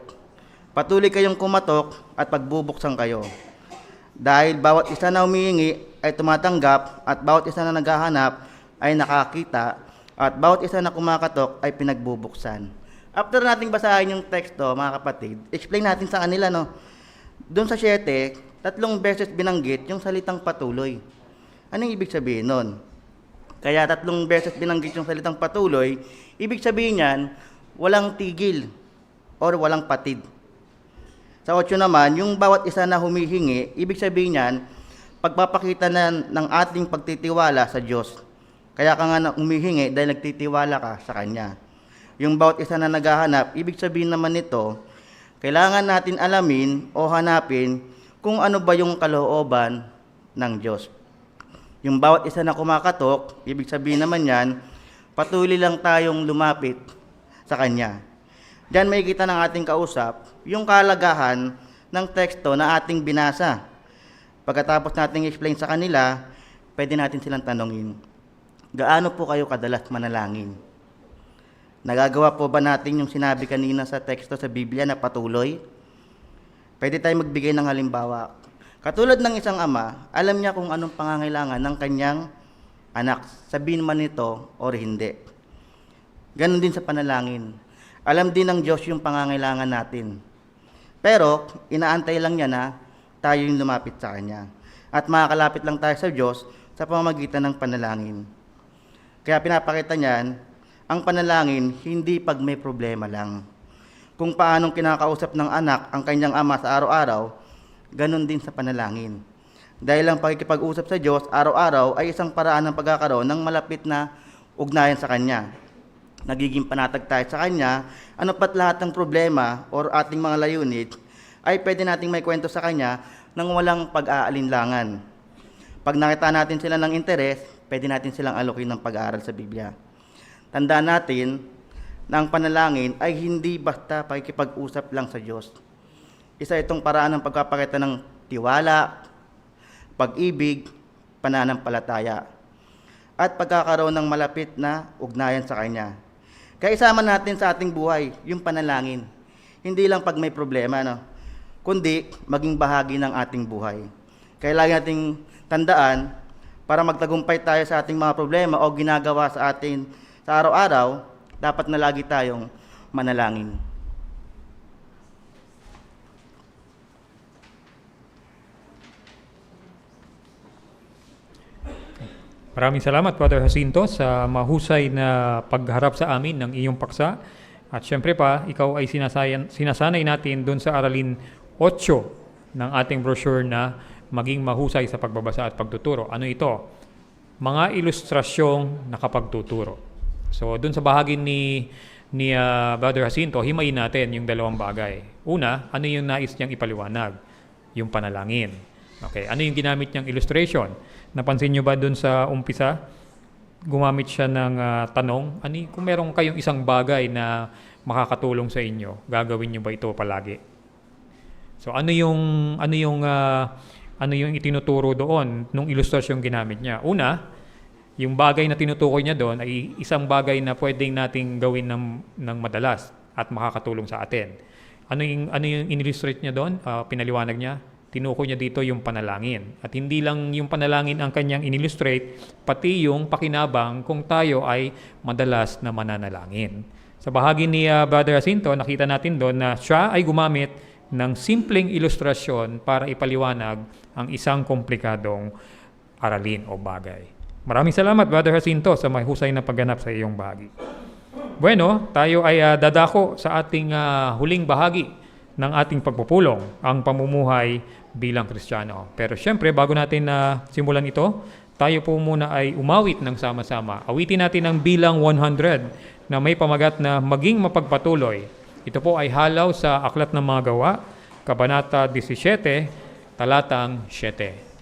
Speaker 20: Patuloy kayong kumatok at pagbubuksan kayo. Dahil bawat isa na humihingi ay tumatanggap at bawat isa na naghahanap ay nakakita at bawat isa na kumakatok ay pinagbubuksan. After nating basahin yung teksto, mga kapatid, explain natin sa kanila, no? Doon sa 7, 3 beses binanggit yung salitang patuloy. Anong ibig sabihin nun? Kaya 3 beses binanggit yung salitang patuloy, ibig sabihin yan, walang tigil. or walang patid. Sa 8 naman, yung bawat isa na humihingi, ibig sabihin niyan, pagpapakita ng ating pagtitiwala sa Diyos. Kaya ka nga humihingi dahil nagtitiwala ka sa Kanya. Yung bawat isa na naghahanap, ibig sabihin naman nito, kailangan natin alamin o hanapin kung ano ba yung kalooban ng Diyos. Yung bawat isa na kumakatok, ibig sabihin naman yan, patuloy lang tayong lumapit sa Kanya. Diyan may kita ng ating kausap, yung kalagahan ng teksto na ating binasa. Pagkatapos nating explain sa kanila, pwede natin silang tanongin, gaano po kayo kadalas manalangin? Nagagawa po ba natin yung sinabi kanina sa teksto sa Biblia na patuloy? Pwede tayo magbigay ng halimbawa. Katulad ng isang ama, alam niya kung anong pangangailangan ng kanyang anak, sabihin man ito o hindi. Ganon din sa panalangin. Alam din ng Diyos yung pangangailangan natin. Pero, inaantay lang niya na tayo yung lumapit sa Kanya. At makakalapit lang tayo sa Diyos sa pamamagitan ng panalangin. Kaya pinapakita niyan, ang panalangin hindi pag may problema lang. Kung paanong kinakausap ng anak ang kanyang ama sa araw-araw, ganon din sa panalangin. Dahil ang pakikipag-usap sa Diyos araw-araw ay isang paraan ng pagkakaroon ng malapit na ugnayan sa Kanya. Nagiging panatag tayo sa Kanya, ano pat lahat ng problema o ating mga layunin, ay pwede nating may kwento sa Kanya nang walang pag-aalinlangan. Pag nakita natin sila ng interes, pwede natin silang alokin ng pag-aaral sa Biblia. Tandaan natin na ang panalangin ay hindi basta pakikipag-usap lang sa Diyos. Isa itong paraan ng pagpapakita ng tiwala, pag-ibig, pananampalataya, at pagkakaroon ng malapit na ugnayan sa Kanya. Kaya isama natin sa ating buhay yung panalangin. Hindi lang pag may problema, kundi maging bahagi ng ating buhay. Kaya lagi nating tandaan, para magtagumpay tayo sa ating mga problema o ginagawa sa atin sa araw-araw, dapat na lagi tayong manalangin.
Speaker 1: Maraming salamat, Father Jacinto, sa mahusay na pagharap sa amin ng iyong paksa. At syempre pa, ikaw ay sinasanay natin doon sa aralin 8 ng ating brochure na maging mahusay sa pagbabasa at pagtuturo. Ano ito? Mga ilustrasyong nakapagtuturo. So doon sa bahagi ni Brother Jacinto, himayin natin yung dalawang bagay. Una, ano yung nais niyang ipaliwanag? Yung panalangin. Okay, ano yung ginamit niyang illustration? Napansin niyo ba doon sa umpisa? Gumamit siya ng tanong, kung meron kayong isang bagay na makakatulong sa inyo, gagawin niyo ba ito palagi? So ano yung itinuturo doon nung ilustrasyong ginamit niya? Una, yung bagay na tinutukoy niya doon ay isang bagay na pwedeng nating gawin ng madalas at makakatulong sa atin. Ano yung in-illustrate niya doon? Pinaliwanag niya. Tinukoy niya dito yung panalangin. At hindi lang yung panalangin ang kanyang in-illustrate, pati yung pakinabang kung tayo ay madalas na mananalangin. Sa bahagi ni Brother Jacinto, nakita natin doon na siya ay gumamit ng simpleng ilustrasyon para ipaliwanag ang isang komplikadong aralin o bagay. Maraming salamat, Brother Jacinto, sa mahusay na pagganap sa iyong bahagi. Bueno, tayo ay dadako sa ating huling bahagi ng ating pagpupulong, ang pamumuhay bilang Kristiyano. Pero syempre, bago natin simulan ito, tayo po muna ay umawit ng sama-sama. Awitin natin ang bilang 100 na may pamagat na maging mapagpatuloy. Ito po ay halaw sa Aklat ng Mga Gawa, Kabanata 17, Talatang 7.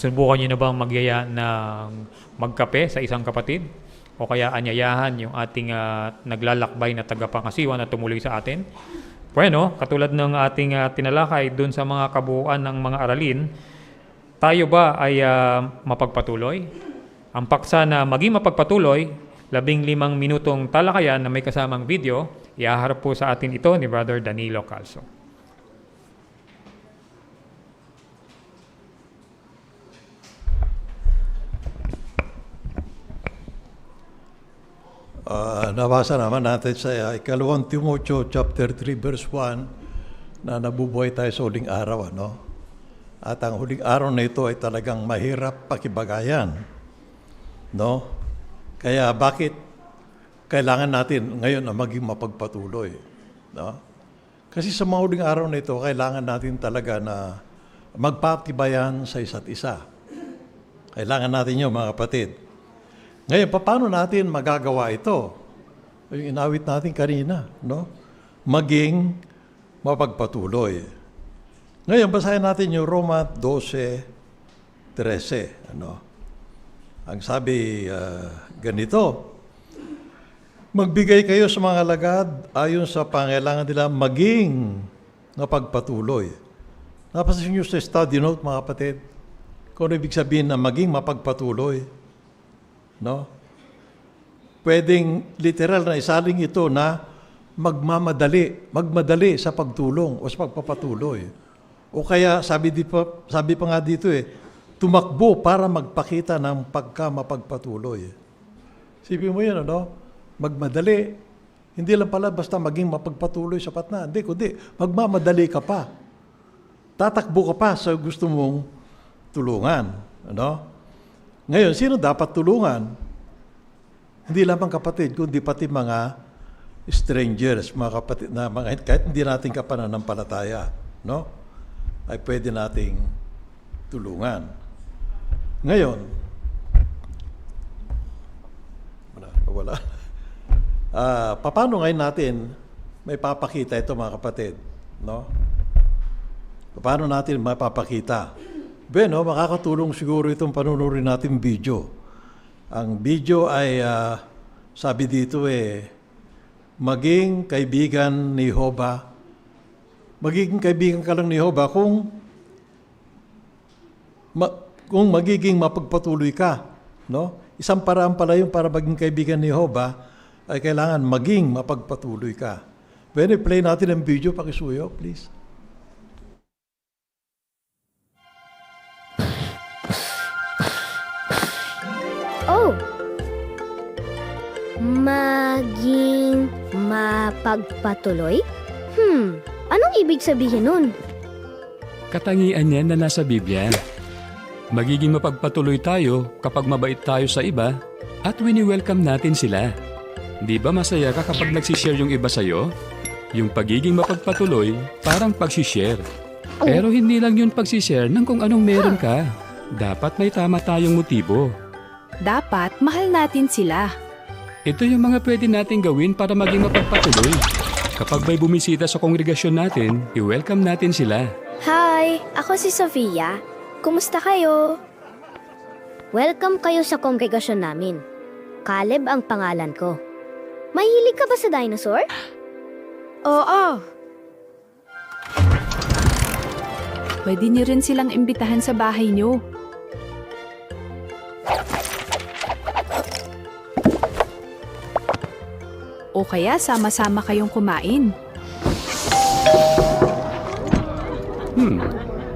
Speaker 1: Nasubukan niyo na bang magyaya ng magkape sa isang kapatid? O kaya anyayahan yung ating naglalakbay na tagapangasiwa na tumuloy sa atin? Bueno, katulad ng ating tinalakay dun sa mga kabuuan ng mga aralin, tayo ba ay mapagpatuloy? Ang paksa na maging mapagpatuloy, 15 minutong talakayan na may kasamang video, iaharap po sa atin ito ni Brother Danilo Calso.
Speaker 21: Nabasa naman natin sa ikalawang Timoteo chapter 3 verse 1 na nabubuhay tayo sa huling araw, ano? At ang huling araw na ito ay talagang mahirap pakibagayan, no? Kaya bakit kailangan natin ngayon na maging mapagpatuloy, no? Kasi sa mga huling araw na ito, kailangan natin talaga na magpatibayan sa isa't isa. Kailangan natin yun, mga kapatid. Ngayon, paano natin magagawa ito? Yung inawit natin kanina, no? Maging mapagpatuloy. Ngayon, basahin natin yung Roma 12:13. Ano? Ang sabi ganito, magbigay kayo sa mga alagad ayon sa pangailangan nila maging mapagpatuloy. Napasin nyo sa study note, mga kapatid, kung ano ibig sabihin na maging mapagpatuloy. No? Pwedeng literal na isaling ito na magmadali sa pagtulong o sa pagpapatuloy. O kaya sabi pa nga dito tumakbo para magpakita ng pagkamapagpatuloy. Sipin mo yun, ano? Magmadali. Hindi lang pala basta maging mapagpatuloy sapat na. Hindi, kundi magmamadali ka pa. Tatakbo ka pa sa gusto mong tulungan. Ano? Ngayon, sino dapat tulungan? Hindi lamang kapatid, kundi pati mga strangers, mga kapatid na kahit hindi natin kapananampalataya, no? Ay pwede nating tulungan. Ngayon, wala. Paano ngayon natin may papakita ito, mga kapatid, no? Paano natin mapapakita? Bueno, makakatulong siguro itong panunurin natin video. Ang video ay, sabi dito maging kaibigan ni Jehovah. Magiging kaibigan ka lang ni Jehovah kung magiging mapagpatuloy ka. No? Isang paraan pala yung para maging kaibigan ni Jehovah ay kailangan maging mapagpatuloy ka. When play natin ang video, pakisuyo, please.
Speaker 22: Oh! Maging mapagpatuloy? Anong ibig sabihin nun?
Speaker 23: Katangian yan na nasa Biblia. Magiging mapagpatuloy tayo kapag mabait tayo sa iba at wini-welcome natin sila. Di ba masaya ka kapag nagsishare yung iba sa'yo? Yung pagiging mapagpatuloy, parang pagsishare. Pero hindi lang yun pagsishare ng kung anong meron ka. Dapat may tama tayong motibo.
Speaker 24: Dapat mahal natin sila.
Speaker 23: Ito yung mga pwede nating gawin para maging mapagpatuloy. Kapag may bumisita sa kongregasyon natin, i-welcome natin sila.
Speaker 22: Hi! Ako si Sofia. Kumusta kayo? Welcome kayo sa kongregasyon namin. Caleb ang pangalan ko. Mahilig ka ba sa dinosaur?
Speaker 24: Oo. Pwede niyo rin silang imbitahan sa bahay niyo. O kaya sama-sama kayong kumain.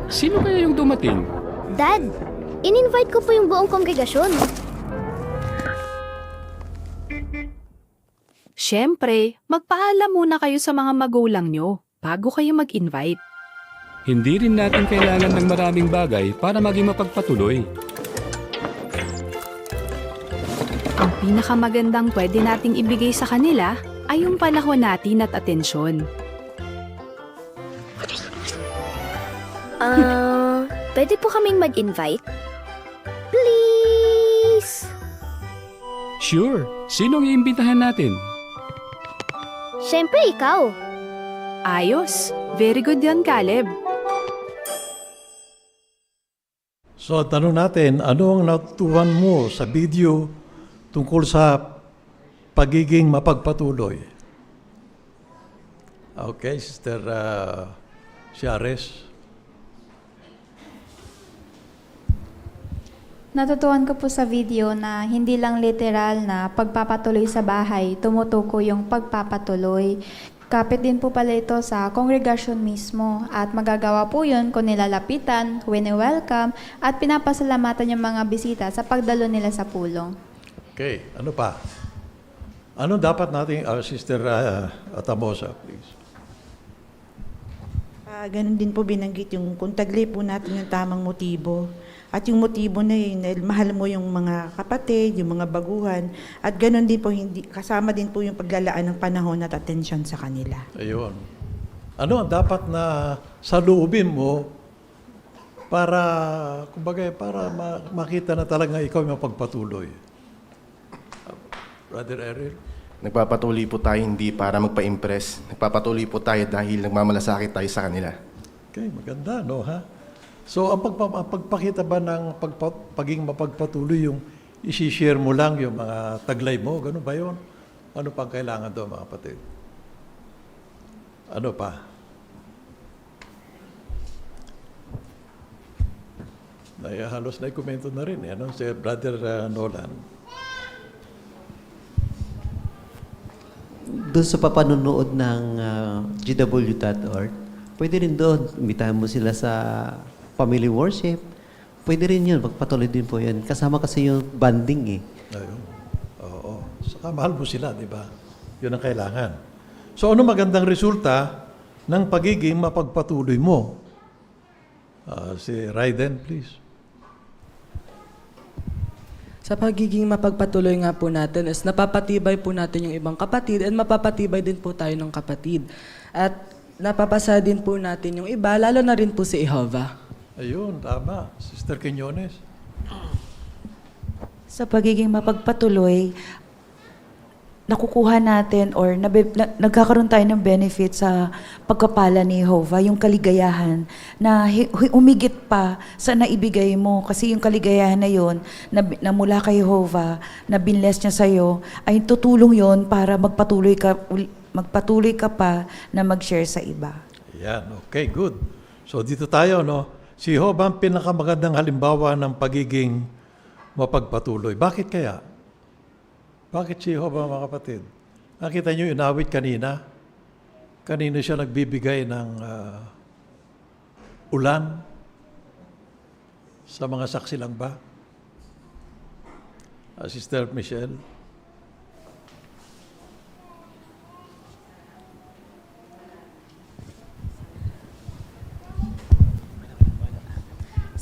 Speaker 23: Sino kaya yung dumating?
Speaker 22: Dad, in-invite ko po yung buong kongregasyon.
Speaker 24: Siyempre, magpaalam muna kayo sa mga magulang nyo bago kayo mag-invite.
Speaker 23: Hindi rin natin kailangan ng maraming bagay para maging mapagpatuloy.
Speaker 24: Ang pinakamagandang pwede nating ibigay sa kanila ay yung panahon natin at atensyon.
Speaker 22: Pwede po kaming mag-invite? Please!
Speaker 23: Sure. Sinong iimbitahan natin?
Speaker 22: Siyempre ikaw.
Speaker 24: Ayos. Very good yan, Caleb.
Speaker 21: So, tanong natin, ano ang natutuhan mo sa video tungkol sa pagiging mapagpatuloy? Okay, Sister Ciares.
Speaker 2: Natutuhan ko po sa video na hindi lang literal na pagpapatuloy sa bahay, tumutuko yung pagpapatuloy. Kapit din po pala ito sa congregation mismo at magagawa po yun kung nilalapitan, wini-welcome at pinapasalamatan yung mga bisita sa pagdalo nila sa pulong.
Speaker 21: Okay, ano pa? Ano dapat nating, Sister Atamosa, please?
Speaker 4: Ganun din po binanggit yung kung tagli po natin yung tamang motibo. At yung motibo na yun, mahal mo yung mga kapatid, yung mga baguhan, at ganun din po, kasama din po yung paglalaan ng panahon at atensyon sa kanila.
Speaker 21: Ayun. Ano ang dapat na saluubin mo para, kumbaga, para makita na talaga ikaw yung mapagpatuloy? Brother Errol?
Speaker 5: Nagpapatuloy po tayo hindi para magpa-impress. Nagpapatuloy po tayo dahil nagmamalasakit tayo sa kanila.
Speaker 21: Okay, maganda, no, ha? So, ang pagpakita ba ng pagiging mapagpatuloy, yung isi-share mo lang yung mga taglay mo, gano'n ba yun? Ano pang kailangan doon, mga kapatid? Ano pa? Halos na i-komento na rin, ano, si Brother Nolan.
Speaker 6: Doon sa papanunood ng GW.org, pwede rin doon, imbitahan mo sila sa family worship. Pwede rin yun, magpatuloy din po yun. Kasama kasi yung banding eh.
Speaker 21: Ayun. Oo. Saka mahal mo sila, di ba? Yun ang kailangan. So ano magandang resulta ng pagiging mapagpatuloy mo? Si Raiden, please.
Speaker 25: Sa pagiging mapagpatuloy nga po natin is napapatibay po natin yung ibang kapatid at mapapatibay din po tayo ng kapatid. At napapasa din po natin yung iba, lalo na rin po si Jehovah.
Speaker 21: Ayun, tama. Sister Quiñones.
Speaker 26: Sa pagiging mapagpatuloy, nakukuha natin or nagkakaroon tayo ng benefit sa pagkapala ni Jehovah, yung kaligayahan na umigit pa sa naibigay mo. Kasi yung kaligayahan na yon na mula kay Jehovah, na binless niya sa'yo, ay tutulong yon para magpatuloy ka pa na mag-share sa iba.
Speaker 21: Yan, okay, good. So dito tayo, no? Si Jehovah ang pinakamagandang halimbawa ng pagiging mapagpatuloy. Bakit kaya? Bakit si Jehovah, mga kapatid? Nakita niyo inawit kanina? Kanina siya nagbibigay ng ulan sa mga saksi lang ba? Sister Michelle?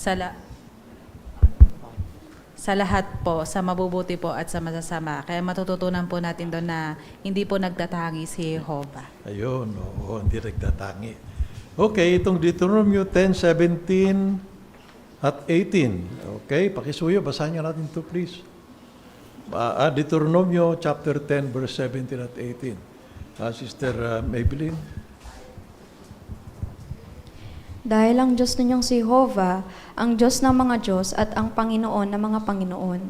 Speaker 15: Sa lahat po, sa mabubuti po at sa masasama. Kaya matututunan po natin doon na hindi po nagtatangi si Jehovah.
Speaker 21: Ayun, oo, hindi nagtatangi. Okay, itong Deuteronomy 10:17 at 18. Okay, pakisuyo, basahin niyo natin ito, please. Deuteronomy chapter 10, verse 17 at 18. Sister Maybelline.
Speaker 2: Dahil ang Diyos ninyong si Jehovah, ang Diyos ng mga Diyos at ang Panginoon ng mga Panginoon.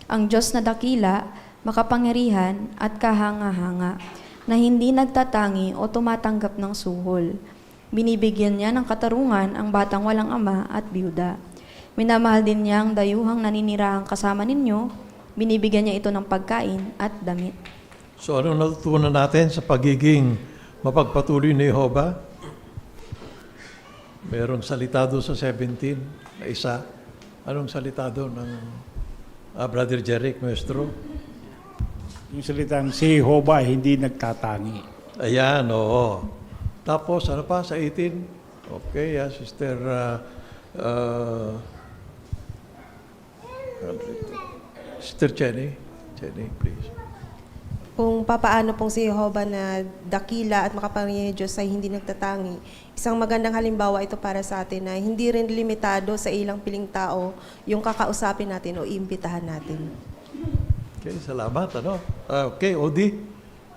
Speaker 2: Ang Diyos na dakila, makapangyarihan at kahanga-hanga, na hindi nagtatangi o tumatanggap ng suhol. Binibigyan niya ng katarungan ang batang walang ama at biyuda. Minamahal din niya ang dayuhang naninirahang kasama ninyo, binibigyan niya ito ng pagkain at damit.
Speaker 21: So ano natutunan natin sa pagiging mapagpatuloy ni Jehovah? Merong salita doon sa 17 na isa. Anong salita doon ng Brother Jeric, Maestro?
Speaker 27: Yung salitang si Jehovah hindi nagtatangi.
Speaker 21: Ayan, oo. Tapos, ano pa sa 18? Okay, Sister Sister Jenny. Jenny, please.
Speaker 28: Kung papaano pong si Jehovah na dakila at makapangyarihan Diyos ay hindi nagtatangi. Isang magandang halimbawa ito para sa atin na hindi rin limitado sa ilang piling tao yung kakausapin natin o iimbitahan natin.
Speaker 21: Okay, salamat. Okay, Odi?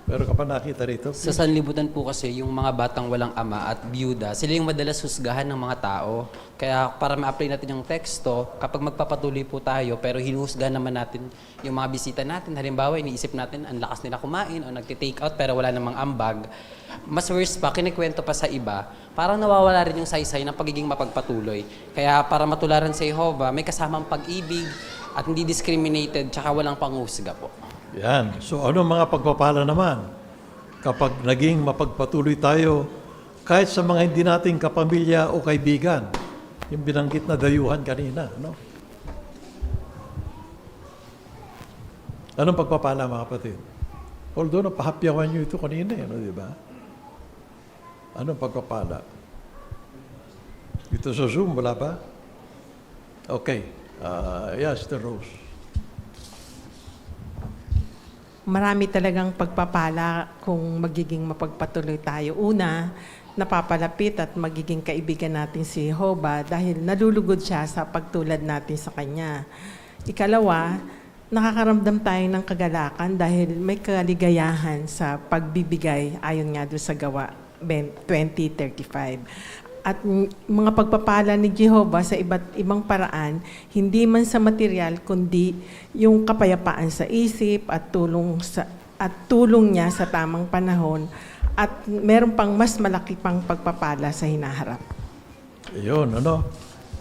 Speaker 21: Meron ka pa nakita rito?
Speaker 3: Sa sanlibutan po kasi, yung mga batang walang ama at byuda, sila yung madalas husgahan ng mga tao. Kaya para ma-apply natin yung teksto, kapag magpapatuloy po tayo, pero hinuhusgahan naman natin yung mga bisita natin. Halimbawa, iniisip natin, ang lakas nila kumain o nagtitake out pero wala namang ambag. Mas worse pa, kinikwento pa sa iba, parang nawawala rin yung saysay ng pagiging mapagpatuloy. Kaya para matularan sa Jehovah, may kasamang pag-ibig at hindi discriminated, tsaka walang panghusga po.
Speaker 21: Yan. So ano mga pagpapala naman? Kapag naging mapagpatuloy tayo, kahit sa mga hindi nating kapamilya o kaibigan, yung binanggit na dayuhan kanina, no? Anong pagpapala mga kapatid? Although napahapyawan nyo ito kanina, no, di ba? Anong pagpapala? Ito sa Zoom, wala ba? Okay. Yes, Sister Rose.
Speaker 7: Marami talagang pagpapala kung magiging mapagpatuloy tayo. Una, napapalapit at magiging kaibigan natin si Jehovah dahil nalulugod siya sa pagtulad natin sa Kanya. Ikalawa, nakakaramdam tayo ng kagalakan dahil may kaligayahan sa pagbibigay ayon nga doon sa Gawa 20:35. At mga pagpapala ni Jehovah sa iba't ibang paraan, hindi man sa material, kundi yung kapayapaan sa isip at tulong niya sa tamang panahon at meron pang mas malaki pang pagpapala sa hinaharap.
Speaker 21: Ayun, ano?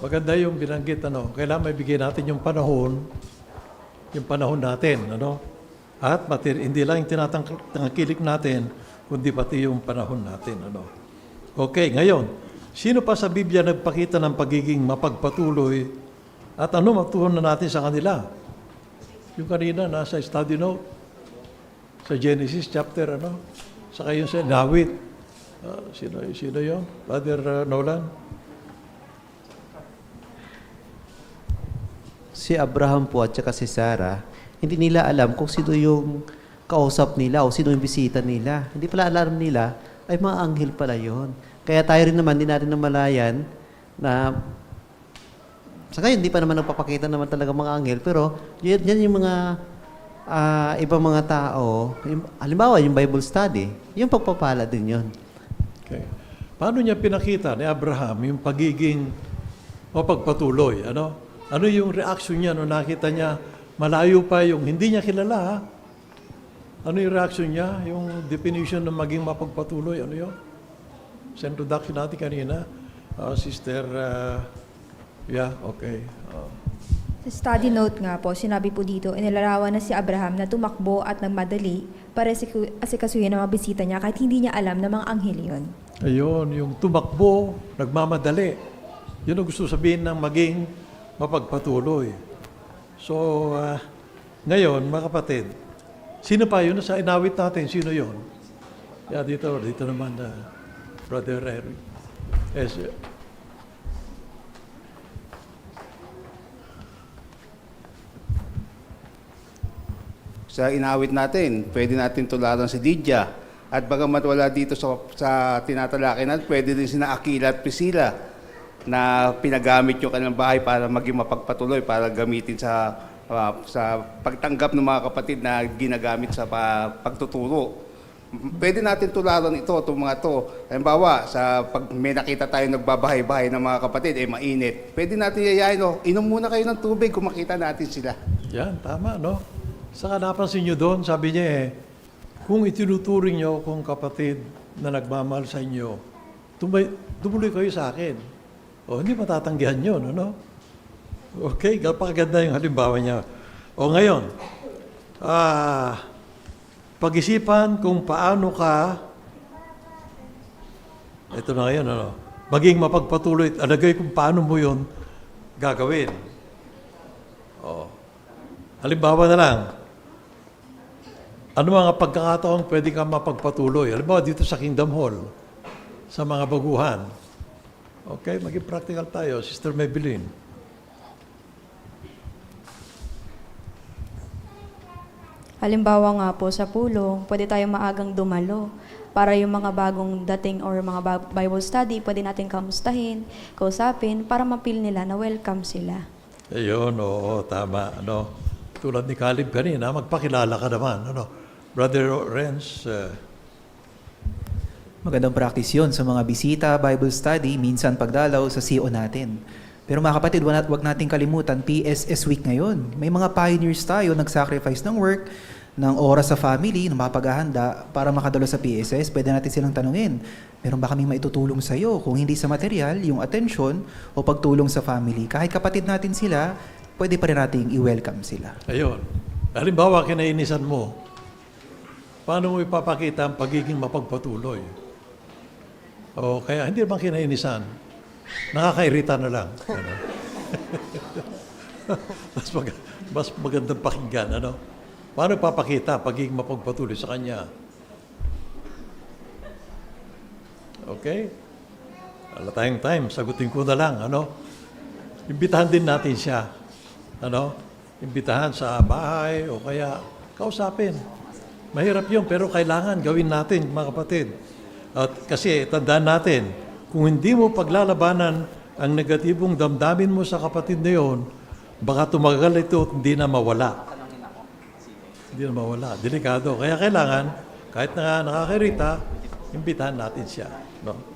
Speaker 21: Maganda yung binanggit, ano? Kailangan may bigay natin yung panahon natin, ano? At hindi lang yung tinatangkilik natin, kundi pati yung panahon natin, ano? Okay, ngayon, sino pa sa Biblia nagpakita ng pagiging mapagpatuloy at ano matutunan na natin sa kanila? Yung kanina nasa study note sa Genesis chapter saka yung sa Dawit. Sino yun? Brother Nolan?
Speaker 6: Si Abraham po at saka si Sarah, hindi nila alam kung sino yung kausap nila o sino yung bisita nila. Hindi pala alam nila, ay mga anghel pala yun. Kaya tayo rin naman, di natin namalayan na sa ngayon, hindi pa naman nagpapakita naman talaga mga anghel, pero yan yung mga ibang mga tao, halimbawa yung Bible study, yung pagpapala din yun.
Speaker 21: Okay. Paano niya pinakita ni Abraham yung pagiging mapagpatuloy? Ano yung reaction niya nung nakita niya malayo pa yung hindi niya kilala? Ha? Ano yung reaction niya? Yung definition ng maging mapagpatuloy, ano yun? Sa introduction natin kanina, Sister, okay.
Speaker 8: Sa study note nga po, sinabi po dito, inilarawan na si Abraham na tumakbo at nagmadali para asikasuhin ang mga bisita niya kahit hindi niya alam na mga anghel yun.
Speaker 21: Ayun, yung tumakbo, nagmamadali. Yun ang gusto sabihin ng maging mapagpatuloy. So, ngayon, mga kapatid, sino pa yun? Sa inawit natin, sino yun? Dito naman, Brother Eric. Yes, sir.
Speaker 9: Sa inawit natin, pwede natin tularan si Lydia. At bagamat wala dito sa tinatalakay natin, pwede din sina Aquila at Priscilla na pinagamit yung kanilang bahay para maging mapagpatuloy, para gamitin sa pagtanggap ng mga kapatid na ginagamit sa pagtuturo. Pwede natin tularan itong mga to. Halimbawa, pag may nakita tayo nagbabahay-bahay ng mga kapatid, mainit. Pwede natin yayain, inom muna kayo ng tubig kung makita natin sila.
Speaker 21: Yan, tama, no? Saka napansin nyo doon, sabi niya kung itinuturing nyo kung kapatid na nagmamahal sa inyo, tumuloy kayo sa akin. Hindi matatanggihan yun, ano? Okay, kapaganda yung halimbawa niya. Ngayon, pag-isipan kung paano ka, ito na ngayon, maging mapagpatuloy, alagay kung paano mo yun gagawin. Halimbawa na lang, ano mga pagkakataon pwede ka mapagpatuloy? Halimbawa dito sa Kingdom Hall, sa mga baguhan. Okay, maging practical tayo. Sister Maybelline.
Speaker 2: Halimbawa nga po sa pulong, pwede tayong maagang dumalo para yung mga bagong dating or mga Bible study, pwede natin kamustahin, kausapin, para mapil nila na welcome sila.
Speaker 21: Ayun, oo, tama. Tulad ni Caleb kanina, magpakilala ka naman. Brother Renz,
Speaker 10: Magandang practice yun sa mga bisita, Bible study, minsan pagdalaw sa CO natin. Pero mga kapatid, wag nating kalimutan, PSS week ngayon. May mga pioneers tayo, nag-sacrifice ng work, ng oras sa family, ng mapaghahanda para makadalo sa PSS. Pwede natin silang tanungin, meron ba kaming maitutulong sa iyo? Kung hindi sa material, yung attention o pagtulong sa family. Kahit kapatid natin sila, pwede pa rin nating i-welcome sila.
Speaker 21: ayun. Halimbawa, kinainisan mo. Paano mo ipapakita ang pagiging mapagpatuloy? O kaya hindi naman kinainisan. Nakakairita na lang. Ano? mas magandang pakinggan. Ano? Paano ipapakita pagiging mapagpatuloy sa kanya? Okay? Wala tayong time. Sagutin ko na lang. Ano? Imbitahan din natin siya. Ano? Imbitahan sa bahay o kaya kausapin. Mahirap yun, pero kailangan gawin natin, mga kapatid. At kasi tandaan natin, kung hindi mo paglalabanan ang negatibong damdamin mo sa kapatid na yun, baka tumagal ito at hindi na mawala. Hindi na mawala. Delikado. Kaya kailangan, kahit na nakakirita, imbitahan natin siya. No?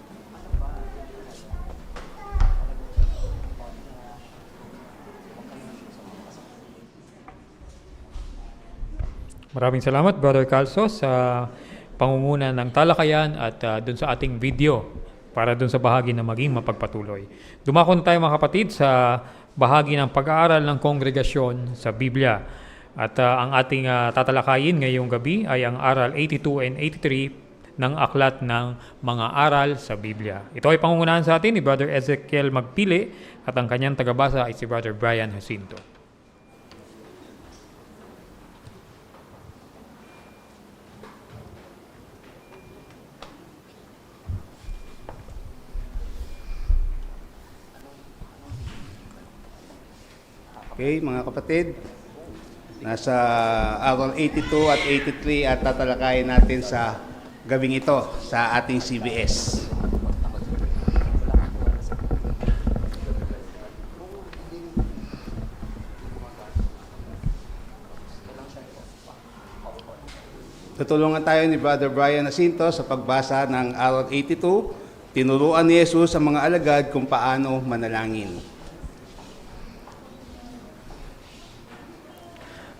Speaker 1: Maraming salamat, Brother Calso, sa pangunguna ng talakayan at dun sa ating video para dun sa bahagi na maging mapagpatuloy. Dumako na tayo mga kapatid sa bahagi ng pag-aaral ng kongregasyon sa Biblia. At ang ating tatalakayin ngayong gabi ay ang aral 82 and 83 ng aklat ng mga aral sa Biblia. Ito ay pangungunahan sa atin ni Brother Ezekiel Magpili at ang kanyang tagabasa ay si Brother Brian Jacinto.
Speaker 9: Okay, mga kapatid, nasa aral 82 at 83 at tatalakayin natin sa gabing ito sa ating CBS. Tutulungan tayo ni Brother Brian Jacinto sa pagbasa ng aral 82. Tinuruan ni Jesus sa mga alagad kung paano manalangin.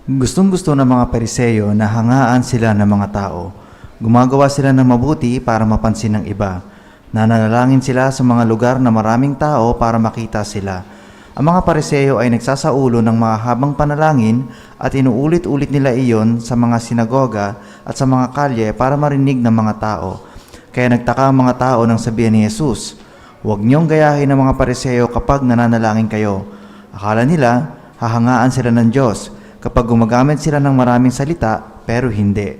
Speaker 11: Gustong-gusto ng mga Pariseyo na hangaan sila ng mga tao. Gumagawa sila ng mabuti para mapansin ng iba. Nananalangin sila sa mga lugar na maraming tao para makita sila. Ang mga Pariseyo ay nagsasaulo ng mahabang panalangin at inuulit-ulit nila iyon sa mga sinagoga at sa mga kalye para marinig ng mga tao. Kaya nagtaka ang mga tao nang sabihan ni Jesus, "Huwag niyong gayahin ng mga Pariseyo kapag nananalangin kayo." Akala nila, hahangaan sila ng Diyos kapag gumagamit sila ng maraming salita, pero hindi.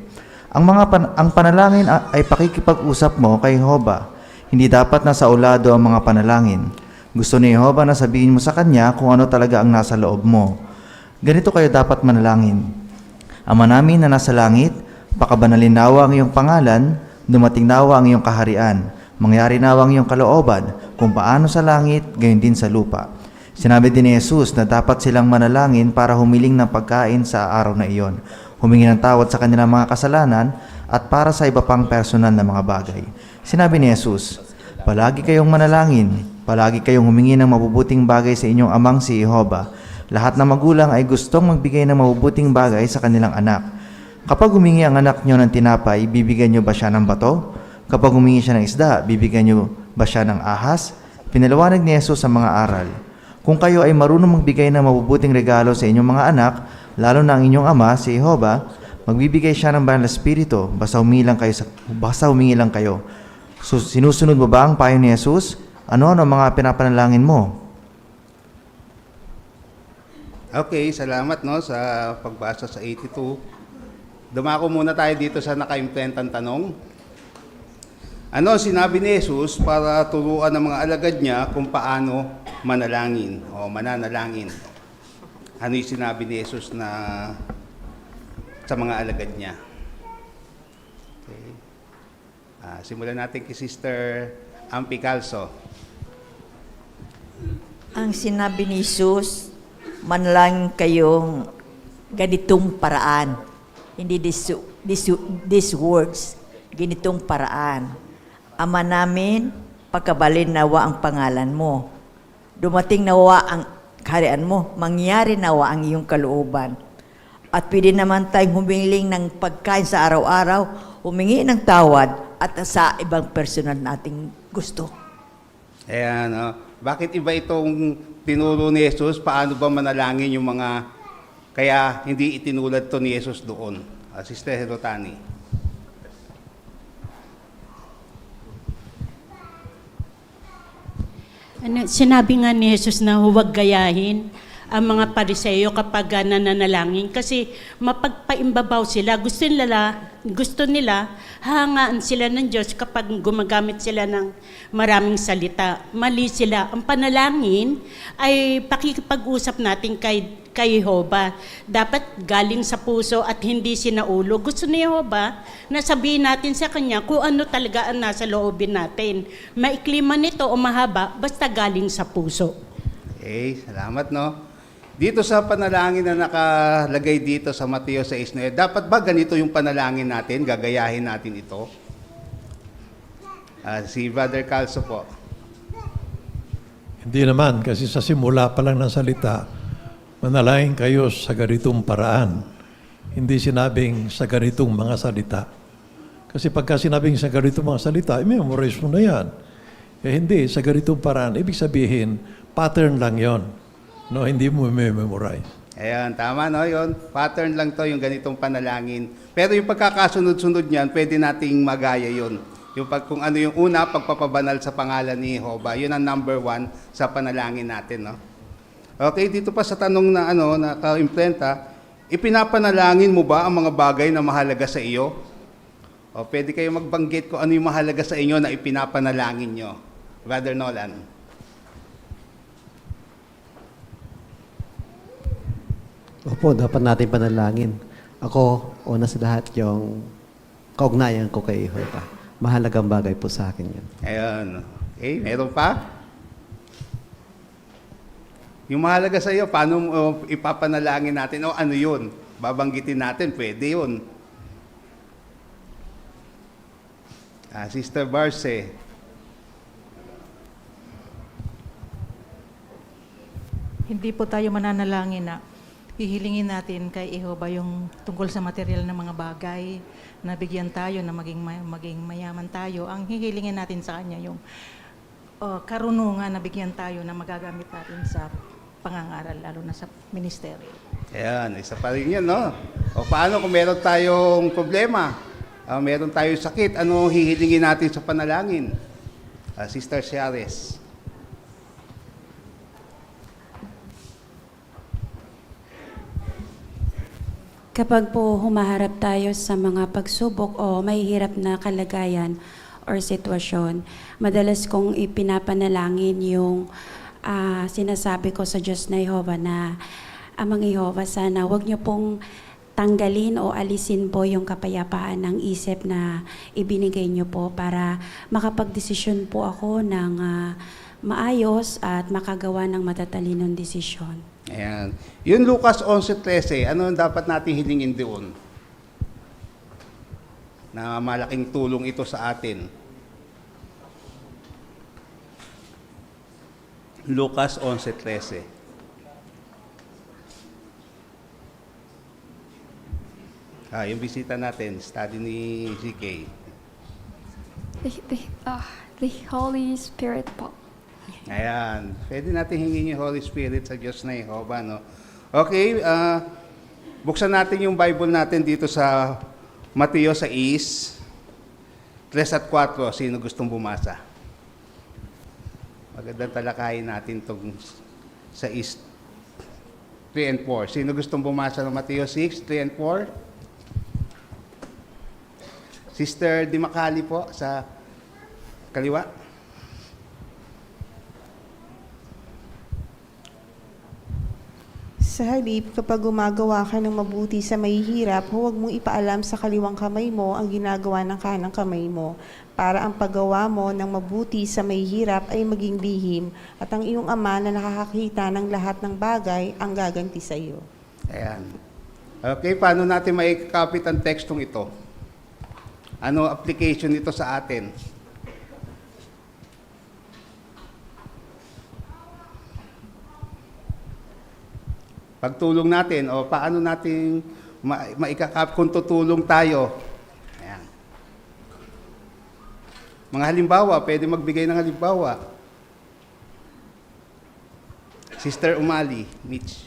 Speaker 11: Ang panalangin ay pakikipag-usap mo kay Jehova. Hindi dapat nasa ulado ang mga panalangin. Gusto ni Jehova na sabihin mo sa Kanya kung ano talaga ang nasa loob mo. Ganito kayo dapat manalangin. Ama namin na nasa langit, pakabanalin nawa ang iyong pangalan, dumating nawa ang iyong kaharian, mangyari nawa ang iyong kalooban, kung paano sa langit, gayon din sa lupa. Sinabi din ni Jesus na dapat silang manalangin para humiling ng pagkain sa araw na iyon, humingi ng tawad sa kanilang mga kasalanan at para sa iba pang personal na mga bagay. Sinabi ni Jesus, "Palagi kayong manalangin, palagi kayong humingi ng mabubuting bagay sa inyong amang si Jehova. Lahat ng magulang ay gustong magbigay ng mabubuting bagay sa kanilang anak. Kapag humingi ang anak nyo ng tinapay, bibigyan nyo ba siya ng bato? Kapag humingi siya ng isda, bibigyan nyo ba siya ng ahas?" Pinaliwanag ni Jesus sa mga aral. Kung kayo ay marunong magbigay ng mabubuting regalo sa inyong mga anak, lalo na ang inyong ama, si Jehova, magbibigay siya ng banal na espiritu, basta humingi lang kayo. So, sinusunod mo ba ang payo ni Jesus? Ano ang mga pinapanalangin mo?
Speaker 9: Okay, salamat sa pagbasa sa 82. Dumako muna tayo dito sa naka-imprentang tanong. Ano sinabi ni Jesus para turuan ng mga alagad niya kung paano manalangin o mananalangin? Ano yung sinabi ni Jesus sa mga alagad niya? Okay. Simulan natin kay Sister Ampi Calso.
Speaker 13: Ang sinabi ni Jesus, manalangin kayong ganitong paraan. Hindi these words, ganitong paraan. Ama namin, pagkabalin nawa ang pangalan mo. Dumating nawa ang kaharian mo, mangyari nawa ang iyong kalooban. At pwede naman tayong humiling ng pagkain sa araw-araw, humingi ng tawad at sa ibang personal nating gusto.
Speaker 9: Ayan, bakit iba itong tinuro ni Jesus? Paano ba manalangin yung mga, kaya hindi itinulad to ni Jesus doon? Sister Herotani.
Speaker 12: Sinabi nga ni Jesus na huwag gayahin ang mga Pariseo kapag nananalangin kasi mapagpaimbabaw sila. Gusto nila hangaan sila ng Diyos kapag gumagamit sila ng maraming salita. Mali sila. Ang panalangin ay pakikipag-usap natin kay Jehova. Dapat galing sa puso at hindi sinaulo. Gusto ni Jehova na sabihin natin sa Kanya kung ano talaga ang nasa loobin natin. Maikli man ito o mahaba, basta galing sa puso.
Speaker 9: Okay, salamat no. Dito sa panalangin na nakalagay dito sa Mateo 6:9, dapat ba ganito yung panalangin natin? Gagayahin natin ito? Si Brother Calso po.
Speaker 21: Hindi naman, kasi sa simula pa lang ng salita, manalangin kayo sa ganitong paraan. Hindi sinabing sa ganitong mga salita. Kasi pagka sinabing sa ganitong mga salita, memorize mo na yan. Hindi, sa ganitong paraan. Ibig sabihin, pattern lang yon. No, hindi mo memorize.
Speaker 9: Ayan, tama no, yun. Pattern lang to, yung ganitong panalangin. Pero yung pagkakasunod-sunod niyan, pwede nating magaya yun. Yung kung ano yung una, pagpapabanal sa pangalan ni Jehova, yun ang number 1 sa panalangin natin, no? Okay, dito pa sa tanong na naka-imprenta, ipinapanalangin mo ba ang mga bagay na mahalaga sa iyo? O pwede kayo magbanggit kung ano yung mahalaga sa inyo na ipinapanalangin nyo. Brother Nolan.
Speaker 6: Opo, dapat natin panalangin. Ako, una sa lahat, yung kaugnayan ko kay Jehova. Mahalagang bagay po sa akin yun.
Speaker 9: Ayun. Okay, meron pa? Yung mahalaga sa iyo, paano ipapanalangin natin? O ano yun? Babanggitin natin, pwede yun. Sister Barce.
Speaker 14: Hindi po tayo mananalangin na hihilingin natin kay Jehova yung tungkol sa material ng mga bagay na bigyan tayo, na maging mayaman tayo. Ang hihilingin natin sa Kanya yung karunungan na bigyan tayo na magagamit natin sa pangangaral, lalo na sa ministeryo.
Speaker 9: Ayan, isa pa rin yan, no? O paano kung meron tayong problema, meron tayong sakit, ano hihilingin natin sa panalangin? Sister Ciares.
Speaker 16: Kapag po humaharap tayo sa mga pagsubok o mahihirap na kalagayan or sitwasyon, madalas kong ipinapanalangin yung sinasabi ko sa Diyos na Jehova na, Amang Jehova, sana huwag niyo pong tanggalin o alisin po yung kapayapaan ng isip na ibinigay niyo po para makapagdesisyon po ako ng maayos at makagawa ng matatalinong desisyon.
Speaker 9: Ayan. Yung Lucas 11:13, ano dapat natin hilingin doon? Na malaking tulong ito sa atin. Lucas 11:13. Yung bisita natin, study ni GK.
Speaker 17: The Holy Spirit po.
Speaker 9: Ayan. Pwede natin hingin yung Holy Spirit sa Diyos na Jehova, no? Okay, buksan natin yung Bible natin dito sa Mateo 6, 3 at 4. Sino gustong bumasa? Magandang talakayin natin itong sa 3 and 4. Sino gustong bumasa ng Mateo 6, 3 and 4? Sister Di Macali po, sa kaliwa.
Speaker 28: Sa halip, kapag gumagawa ka ng mabuti sa mahihirap, huwag mong ipaalam sa kaliwang kamay mo ang ginagawa ng kanang kamay mo, para ang paggawa mo ng mabuti sa mahihirap ay maging lihim, at ang iyong Ama na nakakakita ng lahat ng bagay ang gaganti sa iyo.
Speaker 9: Ayan. Okay, paano natin maikakapit ang tekstong ito? Ano application nito sa atin? Pagtulong natin o paano natin maikakap kung tutulong tayo. Ayan. Mga halimbawa, pwede magbigay ng halimbawa. Sister Umali, Mitch.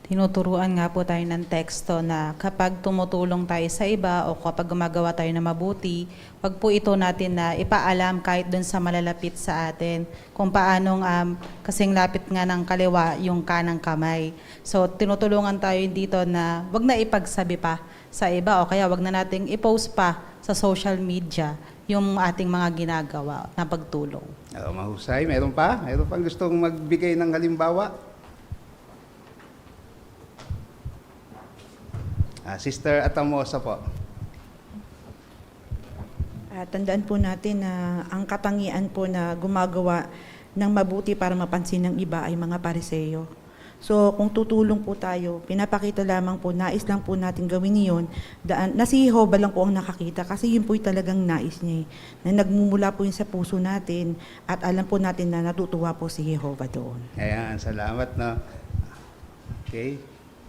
Speaker 15: Tinuturuan nga po tayo ng teksto na kapag tumutulong tayo sa iba o kapag gumagawa tayo na mabuti, wag po ito natin na ipaalam kahit dun sa malalapit sa atin. Kung paanong kasing lapit nga ng kaliwa yung kanang kamay. So tinutulungan tayo dito na wag na ipagsabi pa sa iba o kaya wag na nating i-post pa sa social media yung ating mga ginagawa na pagtulong.
Speaker 9: Mahusay. Meron pa? Meron pang gustong magbigay ng halimbawa? Sister Atamosa po.
Speaker 4: Tandaan po natin na ang katangian po na gumagawa ng mabuti para mapansin ng iba ay mga pariseyo. So kung tutulong po tayo, pinapakita lamang po, nais lang po natin gawin yun. Na si Jehovah lang po ang nakakita kasi yun po talagang nais niya. Na nagmumula po yun sa puso natin at alam po natin na natutuwa po si Jehovah doon.
Speaker 9: Ayan, salamat na. Okay.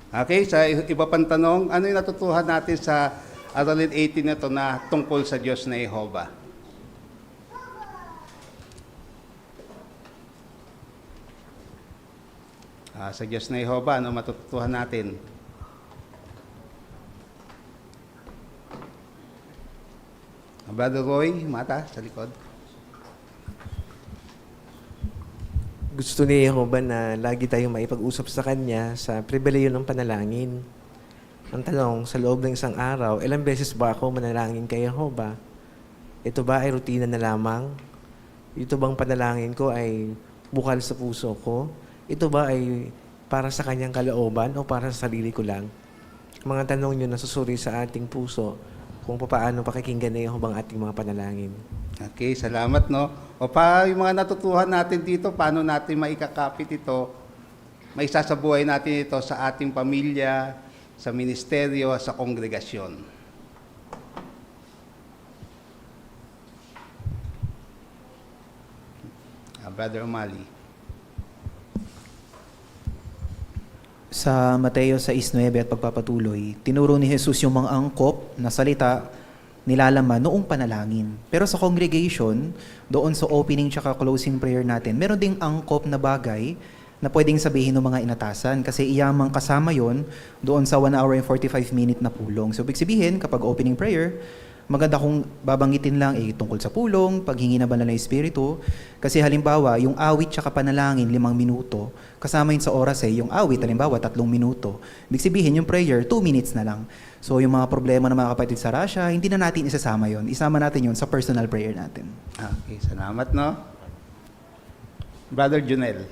Speaker 9: Okay, sa iba pang tanong, ano yung natutuhan natin sa Aralin 18 na ito na tungkol sa Diyos na Jehovah? Sa Diyos na Jehovah, ano matutuhan natin? Brother Roy, mata sa likod.
Speaker 5: Gusto ni Jehovah na lagi tayong maipag-usap sa Kanya sa pribileyo ng panalangin. Ang tanong, sa loob ng isang araw, ilang beses ba ako manalangin kay Jehovah? Ito ba ay rutina na lamang? Ito bang panalangin ko ay bukal sa puso ko? Ito ba ay para sa Kanyang kalooban o para sa sarili ko lang? Mga tanong yun na susuri sa ating puso kung paano pakikinggan ni Jehovah ang ating mga panalangin.
Speaker 9: Okay, salamat, no? O yung mga natutuhan natin dito, paano natin maikakapit ito, maisasabuhay natin ito sa ating pamilya, sa ministeryo, sa kongregasyon. Brother Umali.
Speaker 10: Sa Mateo 6:9 at pagpapatuloy, tinuro ni Jesus yung mga angkop na salita nilalaman noong panalangin. Pero sa congregation, doon sa opening tsaka closing prayer natin, meron ding angkop na bagay na pwedeng sabihin ng mga inatasan kasi iyamang kasama yon doon sa 1 hour and 45 minute na pulong. So, ibig sabihin, kapag opening prayer, maganda kung babanggitin lang tungkol sa pulong, paghingi na banal na Espiritu. Kasi halimbawa, yung awit tsaka panalangin, 5 minuto, kasama yun sa oras yung awit, halimbawa, 3 minuto. Ibig sabihin, yung prayer, 2 minutes na lang. So yung mga problema ng mga kapatid sa Russia, hindi na natin isasama yon. Isama natin yon sa personal prayer natin.
Speaker 9: Okay, salamat, no? Brother Junel,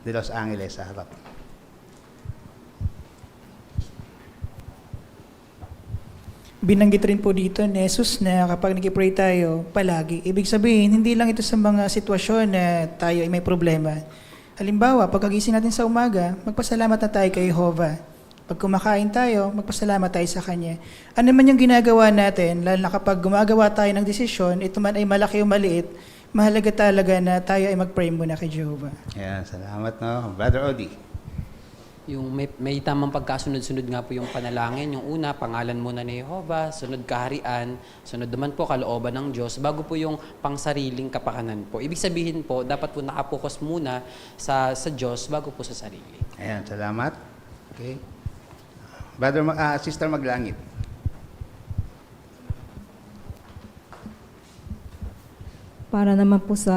Speaker 9: de Los Angeles, sa harap.
Speaker 18: Binanggit rin po dito ni Jesus na kapag nag-pray tayo palagi, ibig sabihin, hindi lang ito sa mga sitwasyon na tayo ay may problema. Halimbawa, pagkagising natin sa umaga, magpasalamat na tayo kay Jehovah. Pag kumakain tayo, magpasalamat tayo sa Kanya. Ano man yung ginagawa natin, lalo na kapag gumagawa tayo ng desisyon, ito man ay malaki o maliit, mahalaga talaga na tayo ay mag-pray muna kay Jehovah.
Speaker 9: Ayan, salamat, no? Brother Odi.
Speaker 3: Yung may tamang pagkasunod-sunod nga po yung panalangin. Yung una, pangalan muna ni Jehovah, sunod kaharian, sunod naman po kalooban ng Diyos, bago po yung pangsariling kapakanan po. Ibig sabihin po, dapat po nakapokus muna sa Diyos bago po sa sarili.
Speaker 9: Ayan, salamat. Okay. Brother, Sister Maglangit.
Speaker 19: Para naman po sa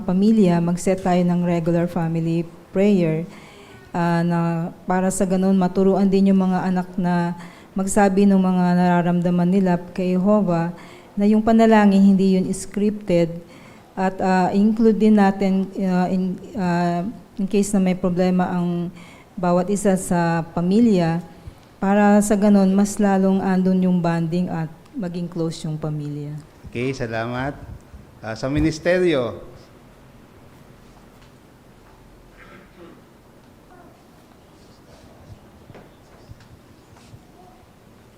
Speaker 19: pamilya, mag-set tayo ng regular family prayer na para sa ganun maturuan din yung mga anak na magsabi ng mga nararamdaman nila kay Jehovah na yung panalangin hindi yun scripted at include din natin in case na may problema ang bawat isa sa pamilya para sa ganun mas lalong andun yung bonding at maging close yung pamilya.
Speaker 9: Okay, salamat. Sa ministeryo,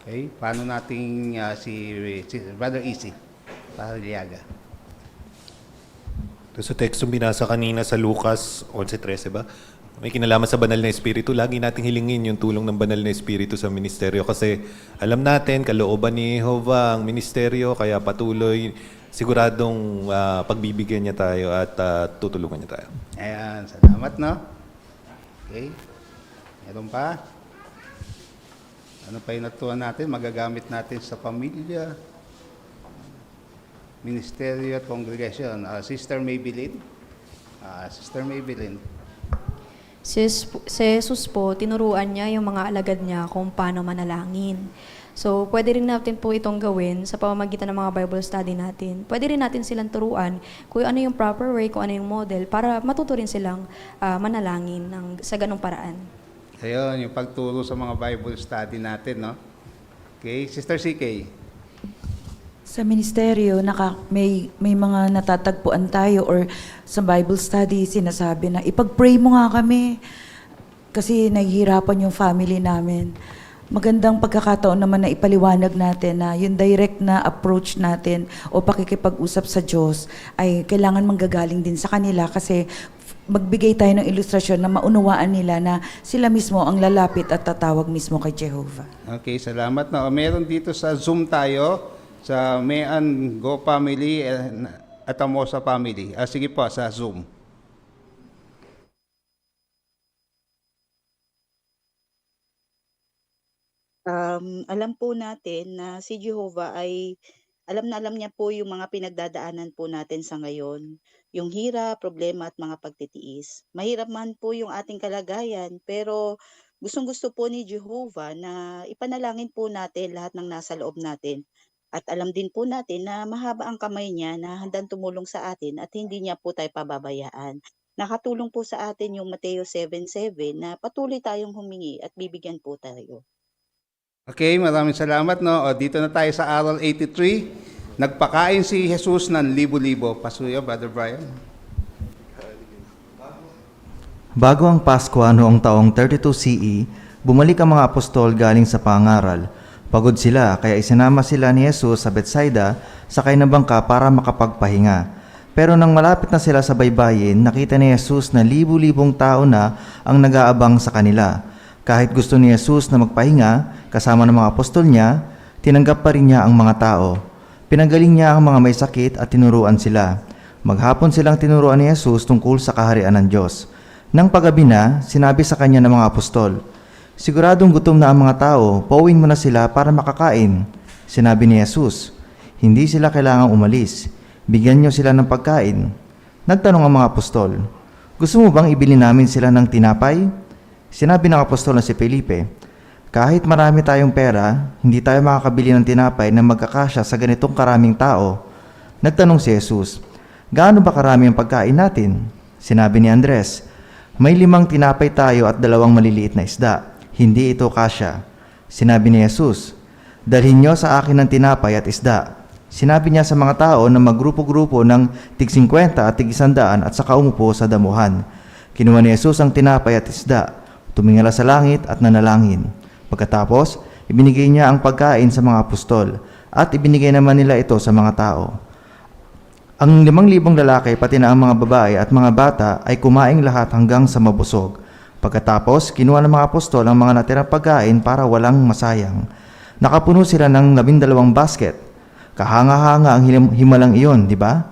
Speaker 9: Okay, paano nating si Brother Easy, Pariliaga?
Speaker 7: Doon sa tekstong binasa kanina sa Lucas 11:13 ba? May kinalaman sa banal na espiritu. Lagi nating hilingin yung tulong ng banal na espiritu sa ministeryo kasi alam natin, kalooban ni Jehovah ang ministeryo, kaya patuloy, siguradong pagbibigyan niya tayo at tutulungan niya tayo.
Speaker 9: Ayan, salamat, no? Okay. Meron pa? Ano pa yung natuwa natin? Magagamit natin sa pamilya, ministeryo at congregation. Sister Maybelline. Sister Maybelline.
Speaker 2: Si Jesus po, tinuruan niya yung mga alagad niya kung paano manalangin. So, pwede rin natin po itong gawin sa pamamagitan ng mga Bible study natin. Pwede rin natin silang turuan kung ano yung proper way, kung ano yung model, para matuto rin silang manalangin sa ganong paraan.
Speaker 9: Ayun, yung pagturo sa mga Bible study natin, no? Okay, Sister CK.
Speaker 20: Sa ministeryo, may mga natatagpuan tayo or sa Bible study, sinasabi na ipag-pray mo nga kami kasi naghihirapan yung family namin. Magandang pagkakataon naman na ipaliwanag natin na yung direct na approach natin o pakikipag-usap sa Diyos ay kailangan manggagaling din sa kanila kasi magbigay tayo ng ilustrasyon na maunawaan nila na sila mismo ang lalapit at tatawag mismo kay Jehovah.
Speaker 9: Okay, salamat. No, meron dito sa Zoom tayo, sa Mayan Go Family at Amosa Family. Sige po, sa Zoom.
Speaker 22: Alam po natin na si Jehovah ay alam na alam niya po yung mga pinagdadaanan po natin sa ngayon. Yung hirap, problema at mga pagtitiis. Mahirap man po yung ating kalagayan, pero gustong-gusto po ni Jehovah na ipanalangin po natin lahat ng nasa loob natin. At alam din po natin na mahaba ang kamay niya na handang tumulong sa atin at hindi niya po tayo pababayaan. Nakatulong po sa atin yung Mateo 7:7 na patuloy tayong humingi at bibigyan po tayo.
Speaker 9: Okay, maraming salamat. No? Dito na tayo sa Aral 83. Nagpakain si Jesus ng libo-libo. Pasuyo, Brother Brian.
Speaker 11: Bago ang Pasko noong taong 32 CE, bumalik ang mga apostol galing sa pangaral. Pagod sila, kaya isinama sila ni Jesus sa Bethsaida, sakay ng bangka para makapagpahinga. Pero nang malapit na sila sa baybayin, nakita ni Jesus na libu-libong tao na ang nag-aabang sa kanila. Kahit gusto ni Jesus na magpahinga, kasama ng mga apostol niya, tinanggap pa rin niya ang mga tao. Pinagaling niya ang mga may sakit at tinuruan sila. Maghapon silang tinuruan ni Jesus tungkol sa kaharian ng Diyos. Nang paggabi na, sinabi sa kanya ng mga apostol, "Siguradong gutom na ang mga tao, pauwiin mo na sila para makakain." Sinabi ni Jesus, "Hindi sila kailangang umalis. Bigyan niyo sila ng pagkain." Nagtanong ang mga apostol, "Gusto mo bang ibili namin sila ng tinapay?" Sinabi ng apostol na si Felipe, "Kahit marami tayong pera, hindi tayo makakabili ng tinapay na magkakasya sa ganitong karaming tao." Nagtanong si Jesus, "Gaano ba karami ang pagkain natin?" Sinabi ni Andres, "May 5 tinapay tayo at 2 maliliit na isda. Hindi ito kasya." Sinabi ni Jesus, "Dalhin niyo sa akin ng tinapay at isda." Sinabi niya sa mga tao na maggrupo-grupo ng tig-50 at tig-100 at saka umupo sa damuhan. Kinuha ni Jesus ang tinapay at isda, tumingala sa langit at nanalangin. Pagkatapos, ibinigay niya ang pagkain sa mga apostol at ibinigay naman nila ito sa mga tao. Ang 5,000 lalaki pati na ang mga babae at mga bata ay kumaing lahat hanggang sa mabusog. Pagkatapos, kinuha ng mga apostol ang mga natirang pagkain para walang masayang. Nakapuno sila ng 12 basket. Kahanga-hanga ang himalang iyon, di ba?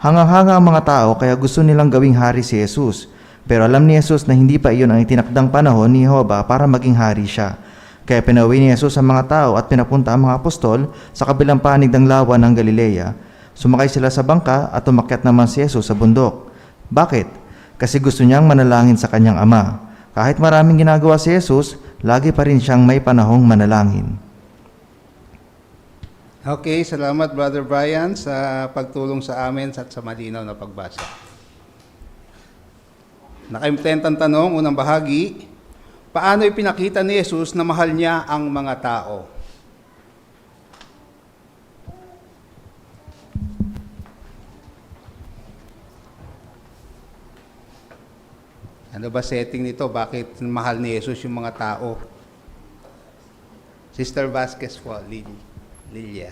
Speaker 11: Hanga-hanga ang mga tao kaya gusto nilang gawing hari si Jesus. Pero alam ni Jesus na hindi pa iyon ang itinakdang panahon ni Jehovah para maging hari siya. Kaya pinauwi ni Jesus ang mga tao at pinapunta ang mga apostol sa kabilang panig ng lawa ng Galilea. Sumakay sila sa bangka at umakyat naman si Jesus sa bundok. Bakit? Kasi gusto niyang manalangin sa kanyang Ama. Kahit maraming ginagawa si Jesus, lagi pa rin siyang may panahong manalangin.
Speaker 9: Okay, salamat Brother Brian sa pagtulong sa amin at sa malinaw na pagbasa. Nakaimtentang tanong, unang bahagi, paano ipinakita ni Jesus na mahal niya ang mga tao? Ano ba setting nito? Bakit mahal ni Jesus yung mga tao? Sister Vasquez po, Lilia.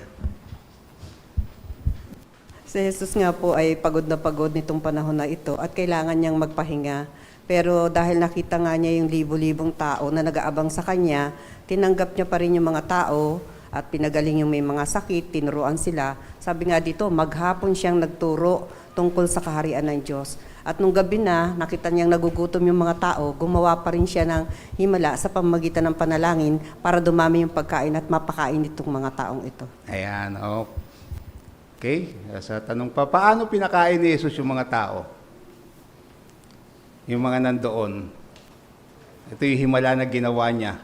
Speaker 1: Si Jesus nga po ay pagod na pagod nitong panahon na ito at kailangan niyang magpahinga. Pero dahil nakita nga niya yung libo-libong tao na nag-aabang sa kanya, tinanggap niya pa rin yung mga tao at pinagaling yung may mga sakit, tinuruan sila. Sabi nga dito, maghapon siyang nagturo tungkol sa kaharian ng Diyos. At nung gabi na, nakita niyang nagugutom yung mga tao, gumawa pa rin siya ng himala sa pamamagitan ng panalangin para dumami yung pagkain at mapakain itong mga taong ito.
Speaker 9: Ayan, okay. Sa tanong pa, paano pinakain ni Jesus yung mga tao? Yung mga nandoon. Ito yung himala na ginawa niya.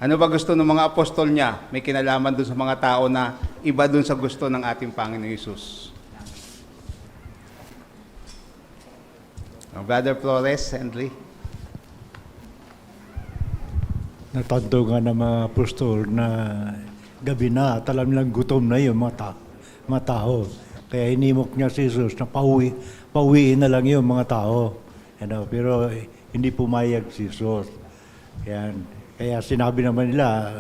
Speaker 9: Ano ba gusto ng mga apostol niya? May kinalaman dun sa mga tao na iba dun sa gusto ng ating Panginoon Jesus. Brother Flores, Henry.
Speaker 8: Natando nga ng mga apostol na gabi na at alam lang gutom na yung mga tao. Kaya inimok niya si Jesus na pauwiin na lang yung mga tao. Pero hindi pumayag si Jesus. Kaya sinabi naman nila,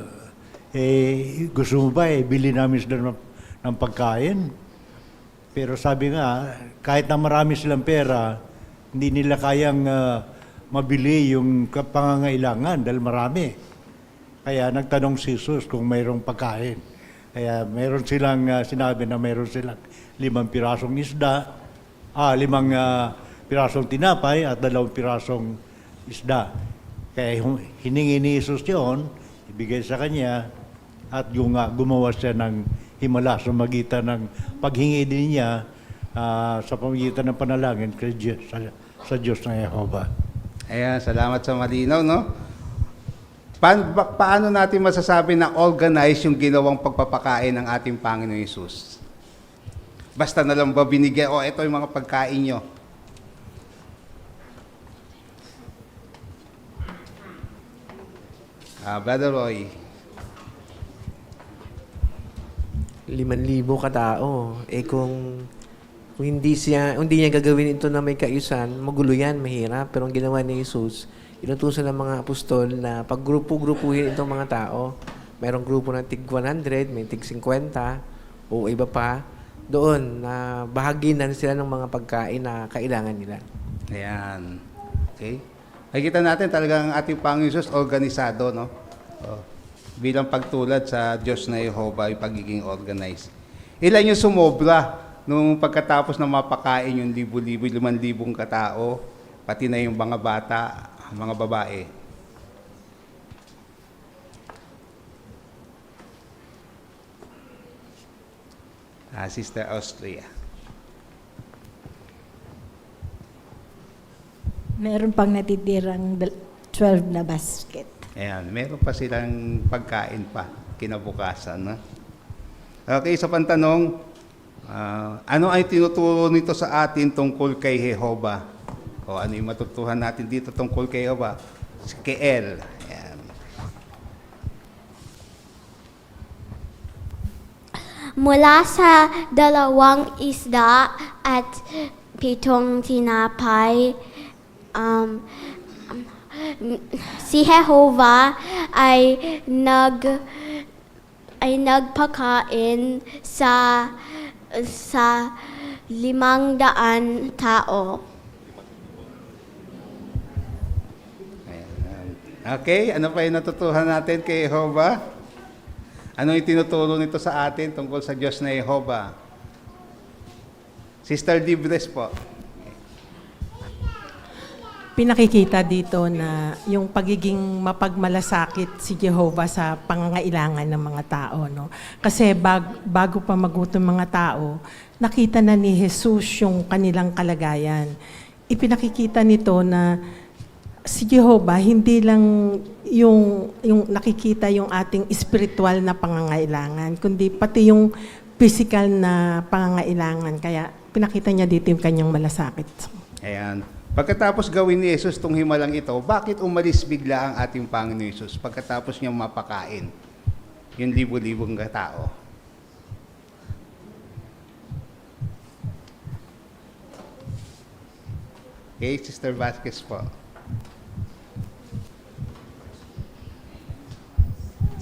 Speaker 8: gusto mo ba bili namin sila ng pagkain? Pero sabi nga, kahit na marami silang pera, hindi nila kayang mabili yung pangangailangan dahil marami. Kaya nagtanong si Jesus kung mayroong pagkain. Kaya mayroon silang sinabi na mayroon silang 5 pirasong isda, 5 pirasong tinapay at 2 pirasong isda. Kaya hiningi ni Jesus yun, ibigay sa kanya at yung gumawa siya ng himala sa magitan ng paghingi din niya sa pamagitan ng panalangin sa Diyos na Jehovah.
Speaker 9: Ayan, salamat sa malinaw, no? Paano natin masasabi na organize yung ginawang pagpapakain ng ating Panginoon Jesus? Basta na lang ba binigyan, ito yung mga pagkain nyo. Brother Roy.
Speaker 5: 5,000 katao. Kung hindi niya gagawin ito na may kaayusan, magulo yan, mahirap. Pero ang ginawa ni Jesus, inutusan ng mga apostol na paggrupo-grupuhin itong mga tao. Mayroong grupo ng tig 100, may tig 50, o iba pa. Doon, na bahaginan sila ng mga pagkain na kailangan nila.
Speaker 9: Ayan. Okay? Nakikita natin talagang ating Panginoon Jesus organisado, no? Bilang pagtulad sa Diyos na Jehovah, yung pagiging organized. Ilan yung sumobra nung pagkatapos na mapakain yung 5,000 katao, pati na yung mga bata, mga babae. Sister Austria.
Speaker 13: Meron pang natitirang 12 na basket.
Speaker 9: Ayan, meron pa silang pagkain pa kinabukasan. No? Okay, isa pang tanong, ano ay tinuturo nito sa atin tungkol kay Jehovah? O ano yung matutuhan natin dito tungkol kay Jehovah? Si Keel. Ayan.
Speaker 23: Mula sa 2 isda at 7 tinapay, si Jehovah ay nagpakain sa 500 tao.
Speaker 9: Okay, ano pa yung natutuhan natin kay Jehovah? Ano yung tinuturo nito sa atin tungkol sa Diyos na Jehovah? Sister Libres po.
Speaker 14: Pinakikita dito na yung pagiging mapagmalasakit si Jehovah sa pangangailangan ng mga tao. No? Kasi bago pa magutom mga tao, nakita na ni Jesus yung kanilang kalagayan. Ipinakikita nito na si Jehovah hindi lang yung nakikita yung ating spiritual na pangangailangan, kundi pati yung physical na pangangailangan. Kaya pinakita niya dito yung kanyang malasakit.
Speaker 9: Ayan. Pagkatapos gawin ni Jesus itong himalang ito, bakit umalis bigla ang ating Panginoon Jesus pagkatapos niyang mapakain yung 5,000 katao? Okay, Sister Vasquez po.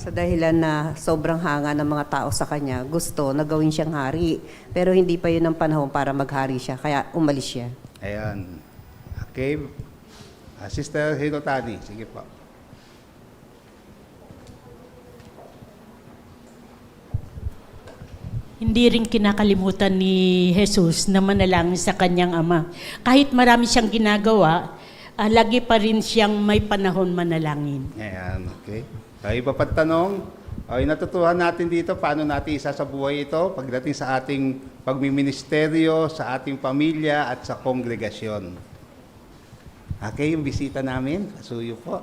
Speaker 1: Sa dahilan na sobrang hanga ng mga tao sa kanya, gusto na gawin siyang hari. Pero hindi pa yun ang panahon para maghari siya, kaya umalis siya.
Speaker 9: Ayan. Okay. Sister Hirotani, sige po.
Speaker 6: Hindi rin kinakalimutan ni Jesus na manalangin sa kanyang ama. Kahit marami siyang ginagawa, lagi pa rin siyang may panahon manalangin.
Speaker 9: Ayan, okay. Iba pa tanong. Okay, natutuhan natin dito paano natin isa sa buhay ito pagdating sa ating pagmiministeryo, sa ating pamilya at sa kongregasyon. Okay, yung bisita namin. Kasuyo po.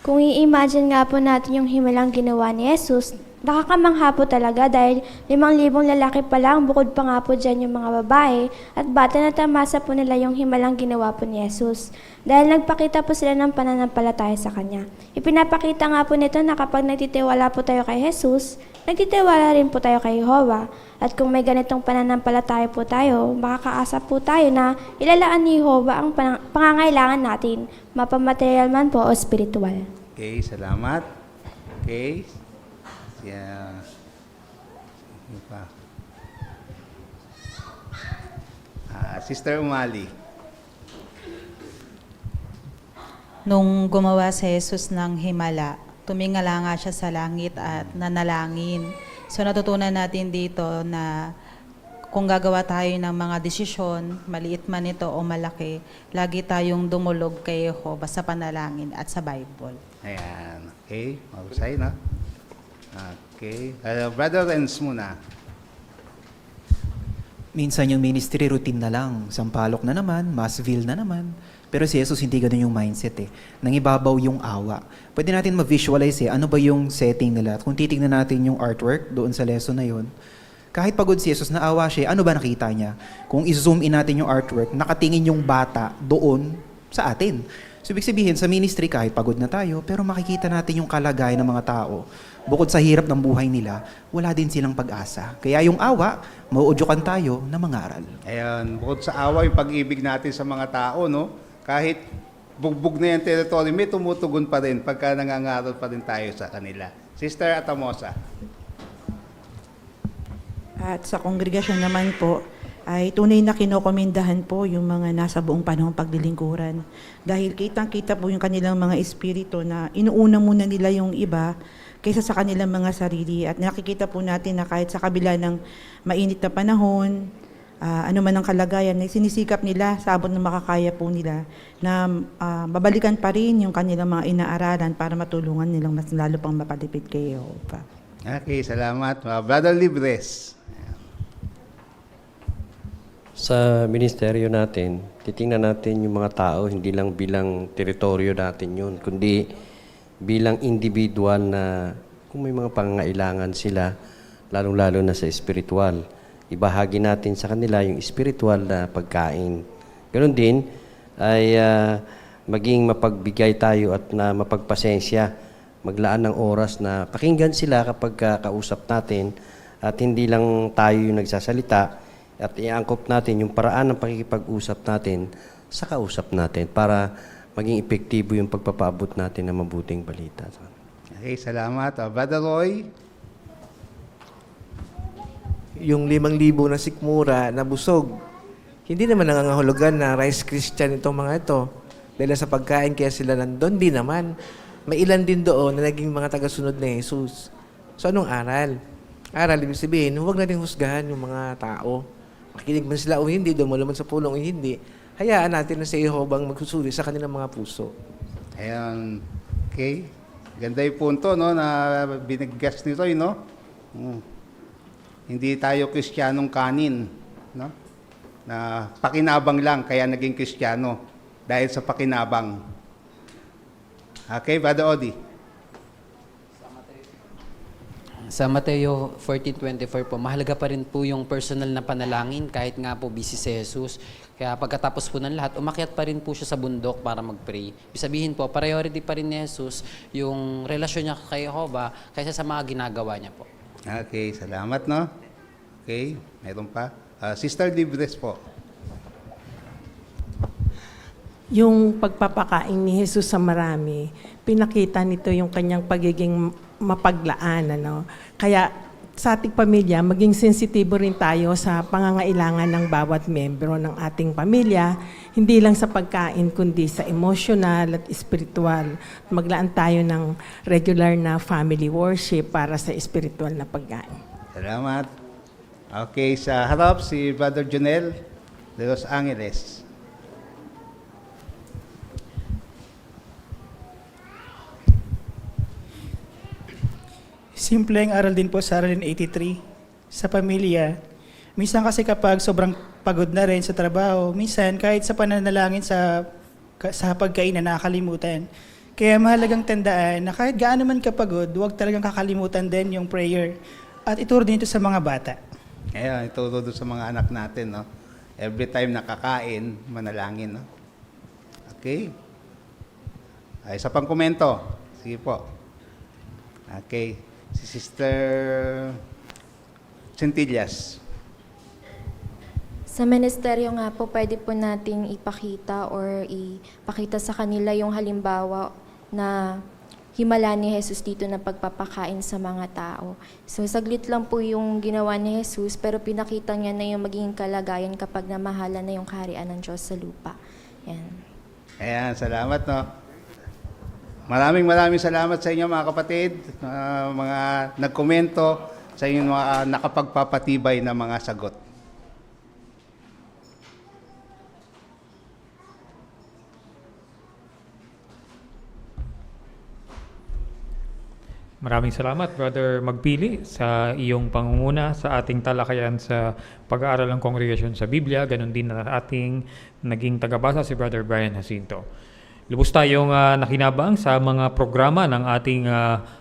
Speaker 23: Kung i-imagine nga po natin yung himalang ginawa ni Jesus, nakakamangha po talaga dahil 5,000 lalaki pa lang, bukod pa nga po dyan yung mga babae, at bata na tamasa po nila yung himalang ginawa po ni Jesus. Dahil nagpakita po sila ng pananampalataya sa Kanya. Ipinapakita nga po nito na kapag nagtitiwala po tayo kay Jesus, nagtitiwala rin po tayo kay Jehovah. At kung may ganitong pananampalataya po tayo, makakaasa po tayo na ilalaan ni Jehovah ang pangangailangan natin, mapamaterial man po o spiritual.
Speaker 9: Okay, salamat. Okay. Yeah. Ano pa? Sister Umali.
Speaker 15: Nung gumawa si Jesus ng himala, tumingala nga siya sa langit at nanalangin. So natutunan natin dito na kung gagawa tayo ng mga desisyon, maliit man ito o malaki, lagi tayong dumulog kay Jehovah sa panalangin at sa Bible.
Speaker 9: Ayan. Okay. Mahusay na. Okay. Brother Renz muna.
Speaker 10: Minsan yung ministry routine na lang. Sampalok na naman, Massville na naman. Pero si Jesus hindi ganun yung mindset eh. Nangibabaw yung awa. Pwede natin ma-visualize ano ba yung setting nila. At kung titignan natin yung artwork doon sa lesson na yun, kahit pagod si Jesus, naawa siya, ano ba nakita niya? Kung i-zoom in natin yung artwork, nakatingin yung bata doon sa atin. So, ibig sabihin, sa ministry, kahit pagod na tayo, pero makikita natin yung kalagayan ng mga tao. Bukod sa hirap ng buhay nila, wala din silang pag-asa. Kaya yung awa, mauudyokan tayo na mangaral.
Speaker 9: Ayan. Bukod sa awa, yung pag-ibig natin sa mga tao, no? Kahit bugbog na yung territory, may tumutugon pa rin pagka nangangaral pa rin tayo sa kanila. Sister Atamosa.
Speaker 4: At sa kongregasyon naman po, ay tunay na kinokomendahan po yung mga nasa buong panahong paglilingkuran. Dahil kitang-kita po yung kanilang mga espiritu na inuuna muna nila yung iba kaysa sa kanilang mga sarili. At nakikita po natin na kahit sa kabila ng mainit na panahon, ano man ang kalagayan, ay sinisikap nila sa abot ng makakaya po nila na babalikan pa rin yung kanilang mga inaaralan para matulungan nilang mas lalo pang mapalipit kay Jehovah.
Speaker 9: Okay, salamat. Brother Libres.
Speaker 12: Sa ministeryo natin, titingnan natin yung mga tao, hindi lang bilang teritoryo natin yun, kundi bilang individual na kung may mga pangangailangan sila, lalong-lalo na sa espiritual, ibahagi natin sa kanila yung espiritual na pagkain. Ganon din ay maging mapagbigay tayo at na mapagpasensya, maglaan ng oras na pakinggan sila kapag kausap natin at hindi lang tayo yung nagsasalita, at iangkop natin yung paraan ng pakikipag-usap natin sa kausap natin para maging epektibo yung pagpapaabot natin ng mabuting balita.
Speaker 9: Okay, salamat. Brother Roy.
Speaker 5: Yung 5,000 na sikmura na busog, hindi naman nangangahulugan na rice Christian itong mga ito. Dahil sa pagkain kaya sila nandun, di naman. May ilan din doon na naging mga tagasunod ni Jesus. So anong aral? Aral, ibig sabihin, huwag natin husgahan yung mga tao. Makinig man sila o hindi, dumalo man sa pulong o hindi, hayaan natin na sa Jehovah magsusuri sa kanilang mga puso.
Speaker 9: Ayan. Okay. Ganda yung punto, no, na biniggas nito, no? Hindi tayo Kristiyanong kanin, no? Na pakinabang lang, kaya naging Kristiyano dahil sa pakinabang. Okay, Brother Odi.
Speaker 3: Sa Mateo 14:24 po, mahalaga pa rin po yung personal na panalangin kahit nga po busy si Jesus. Kaya pagkatapos po ng lahat, umakyat pa rin po siya sa bundok para mag-pray. Ibig sabihin po, priority pa rin ni Jesus yung relasyon niya kay Jehovah kaysa sa mga ginagawa niya po.
Speaker 9: Okay, salamat, no? Okay, meron pa. Sister Libres po.
Speaker 16: yung pagpapakain ni Jesus sa marami, pinakita nito yung kanyang pagiging mapaglaan. Ano? Kaya sa ating pamilya, maging sensitibo rin tayo sa pangangailangan ng bawat membro ng ating pamilya, hindi lang sa pagkain, kundi sa emotional at spiritual. Maglaan tayo ng regular na family worship para sa spiritual na pagkain.
Speaker 9: Salamat. Okay, sa harap si Brother Jonel de Los Angeles.
Speaker 18: Simpleng aral din po sa Aralin 83. Sa pamilya, minsan kasi kapag sobrang pagod na rin sa trabaho, minsan kahit sa pananalangin sa pagkainan nakakalimutan. Kaya mahalagang tandaan na kahit gaano man kapagod, huwag talagang kakalimutan din yung prayer. At ituro din ito sa mga bata.
Speaker 9: Ayan, ituro doon sa mga anak natin, no? Every time nakakain, manalangin, no? Okay? Ay, isa pang komento. Sige po. Okay. Si Sister Centillas.
Speaker 2: Sa ministeryo nga po, pwede po nating ipakita sa kanila yung halimbawa na himala ni Jesus dito na pagpapakain sa mga tao. So saglit lang po yung ginawa ni Jesus, pero pinakita niya na yung magiging kalagayan kapag namahala na yung kaharian ng Diyos sa lupa. Yan.
Speaker 9: Ayan, salamat, no? Maraming salamat sa inyo mga kapatid, mga nagkomento, sa inyo mga nakapagpapatibay na mga sagot.
Speaker 17: Maraming salamat, Brother Magpili, sa iyong pangunguna sa ating talakayan sa pag-aaral ng kongregasyon sa Biblia. Ganon din na ating naging tagabasa si Brother Brian Jacinto. Lubos tayong nakinabang sa mga programa ng ating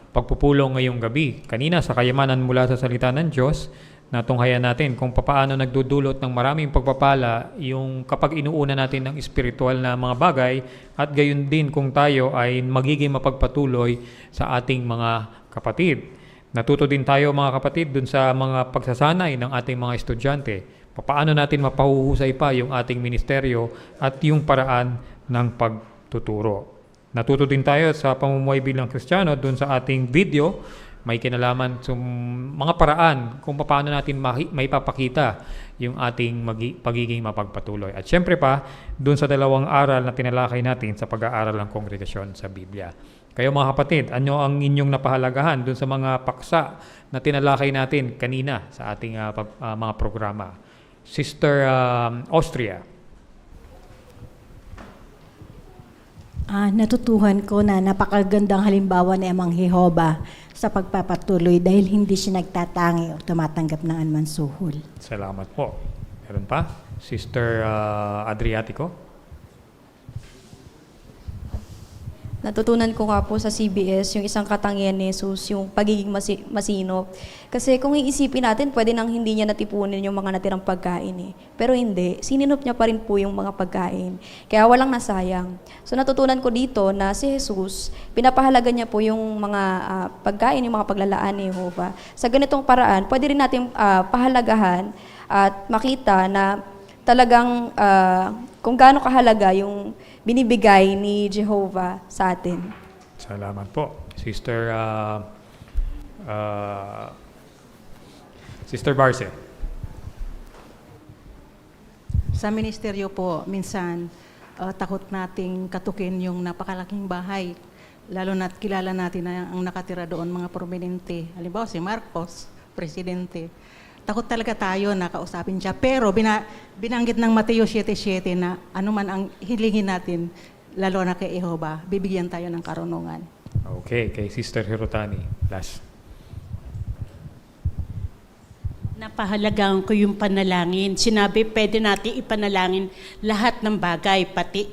Speaker 17: pagpupulong ngayong gabi. Kanina sa kayamanan mula sa salita ng Diyos, natunghayan natin kung paano nagdudulot ng maraming pagpapala yung kapag inuuna natin ng espiritual na mga bagay, at gayon din kung tayo ay magiging mapagpatuloy sa ating mga kapatid. Natuto din tayo mga kapatid dun sa mga pagsasanay ng ating mga estudyante. Paano natin mapahuhusay pa yung ating ministeryo at yung paraan ng pagtuturo. Natuto din tayo sa pamumuhay bilang Kristiyano dun sa ating video. May kinalaman sa mga paraan kung paano natin maipapakita yung ating pagiging mapagpatuloy. At syempre pa, dun sa dalawang aral na tinalakay natin sa pag-aaral ng kongregasyon sa Biblia. Kayo mga kapatid, ano ang inyong napahalagahan dun sa mga paksa na tinalakay natin kanina sa ating mga programa? Sister Austria.
Speaker 13: Natutuhan ko na napakagandang halimbawa ni Amang Jehova sa pagpapatuloy dahil hindi siya nagtatangi o tumatanggap ng anumang suhol.
Speaker 17: Salamat po. Meron pa? Sister Adriatico?
Speaker 2: Natutunan ko nga po sa CBS yung isang katangian ni Jesus, yung pagiging masinop. Kasi kung iisipin natin, pwede nang hindi niya natipunin yung mga natirang pagkain eh. Pero hindi, sininop niya pa rin po yung mga pagkain. Kaya walang nasayang. So natutunan ko dito na si Jesus, pinapahalaga niya po yung mga pagkain, yung mga paglalaan ni Jehovah. Sa ganitong paraan, pwede rin natin pahalagahan at makita na talagang kung gaano kahalaga yung binibigay ni Jehovah sa atin.
Speaker 17: Salamat po. Sister Barce.
Speaker 14: Sa ministeryo po, minsan takot nating katukin yung napakalaking bahay. Lalo na't kilala natin na ang nakatira doon mga prominente. Halimbawa si Marcos, presidente. Takot talaga tayo na kausapin siya. Pero binanggit ng Mateo 7:7 na anuman ang hilingin natin, lalo na kay Jehovah, bibigyan tayo ng karunungan.
Speaker 17: Okay, kay Sister Hirotani. Last.
Speaker 6: Napahalagaan ko yung panalangin. Sinabi, pwede natin ipanalangin lahat ng bagay, pati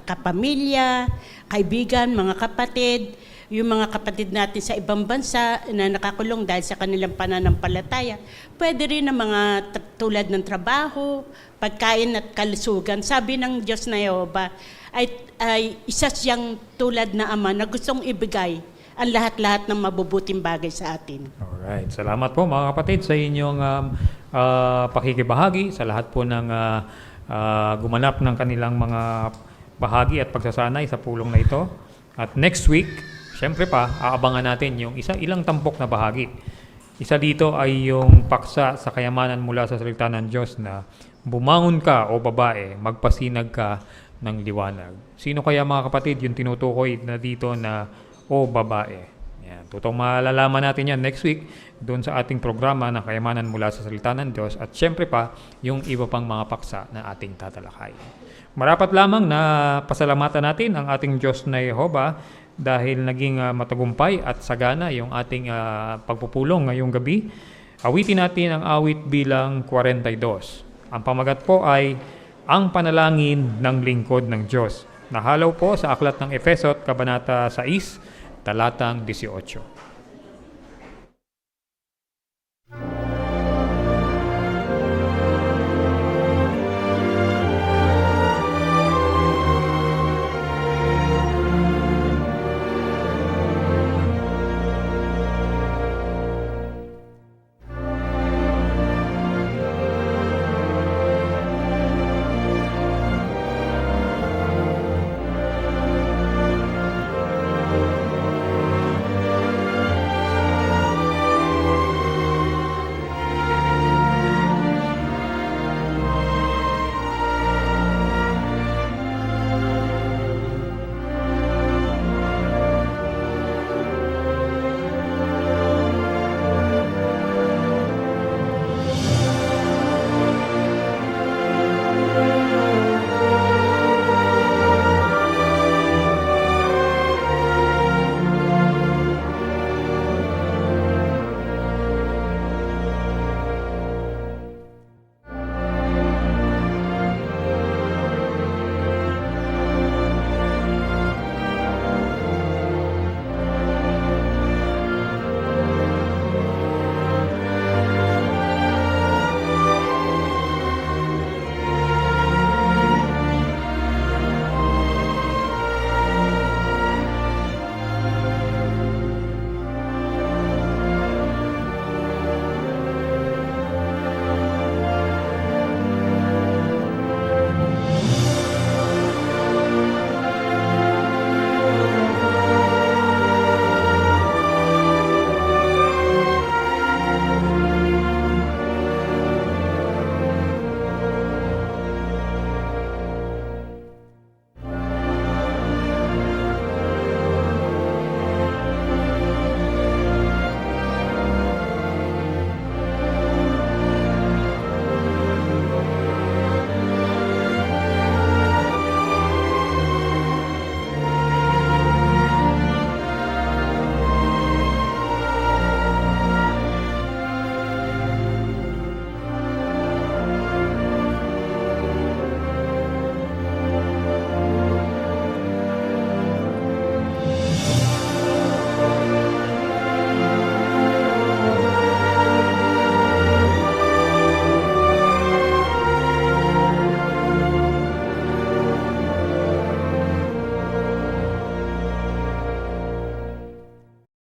Speaker 6: kapamilya, kaibigan, mga kapatid, yung mga kapatid natin sa ibang bansa na nakakulong dahil sa kanilang pananampalataya. Pwede rin ang mga tulad ng trabaho, pagkain at kalusugan. Sabi ng Diyos na Jehovah, ay isa siyang tulad na Ama na gustong ibigay ang lahat-lahat ng mabubuting bagay sa atin.
Speaker 17: Alright. Salamat po mga kapatid sa inyong pakikibahagi, sa lahat po ng gumanap ng kanilang mga bahagi at pagsasanay sa pulong na ito. At next week, syempre pa, aabangan natin yung ilang tampok na bahagi. Isa dito ay yung paksa sa kayamanan mula sa salita ng Diyos na bumangon ka o babae, magpasinag ka ng liwanag. Sino kaya mga kapatid yung tinutukoy na dito na o babae? Yan. Tutong malalaman natin yan next week doon sa ating programa na kayamanan mula sa salita ng Diyos at syempre pa yung iba pang mga paksa na ating tatalakay. Marapat lamang na pasalamatan natin ang ating Diyos na Yehova dahil naging matagumpay at sagana yung ating pagpupulong ngayong gabi. Awitin natin ang awit bilang 42. Ang pamagat po ay Ang Panalangin ng Lingkod ng Diyos. Nahalaw po sa Aklat ng Efeso, Kabanata 6, talatang 18.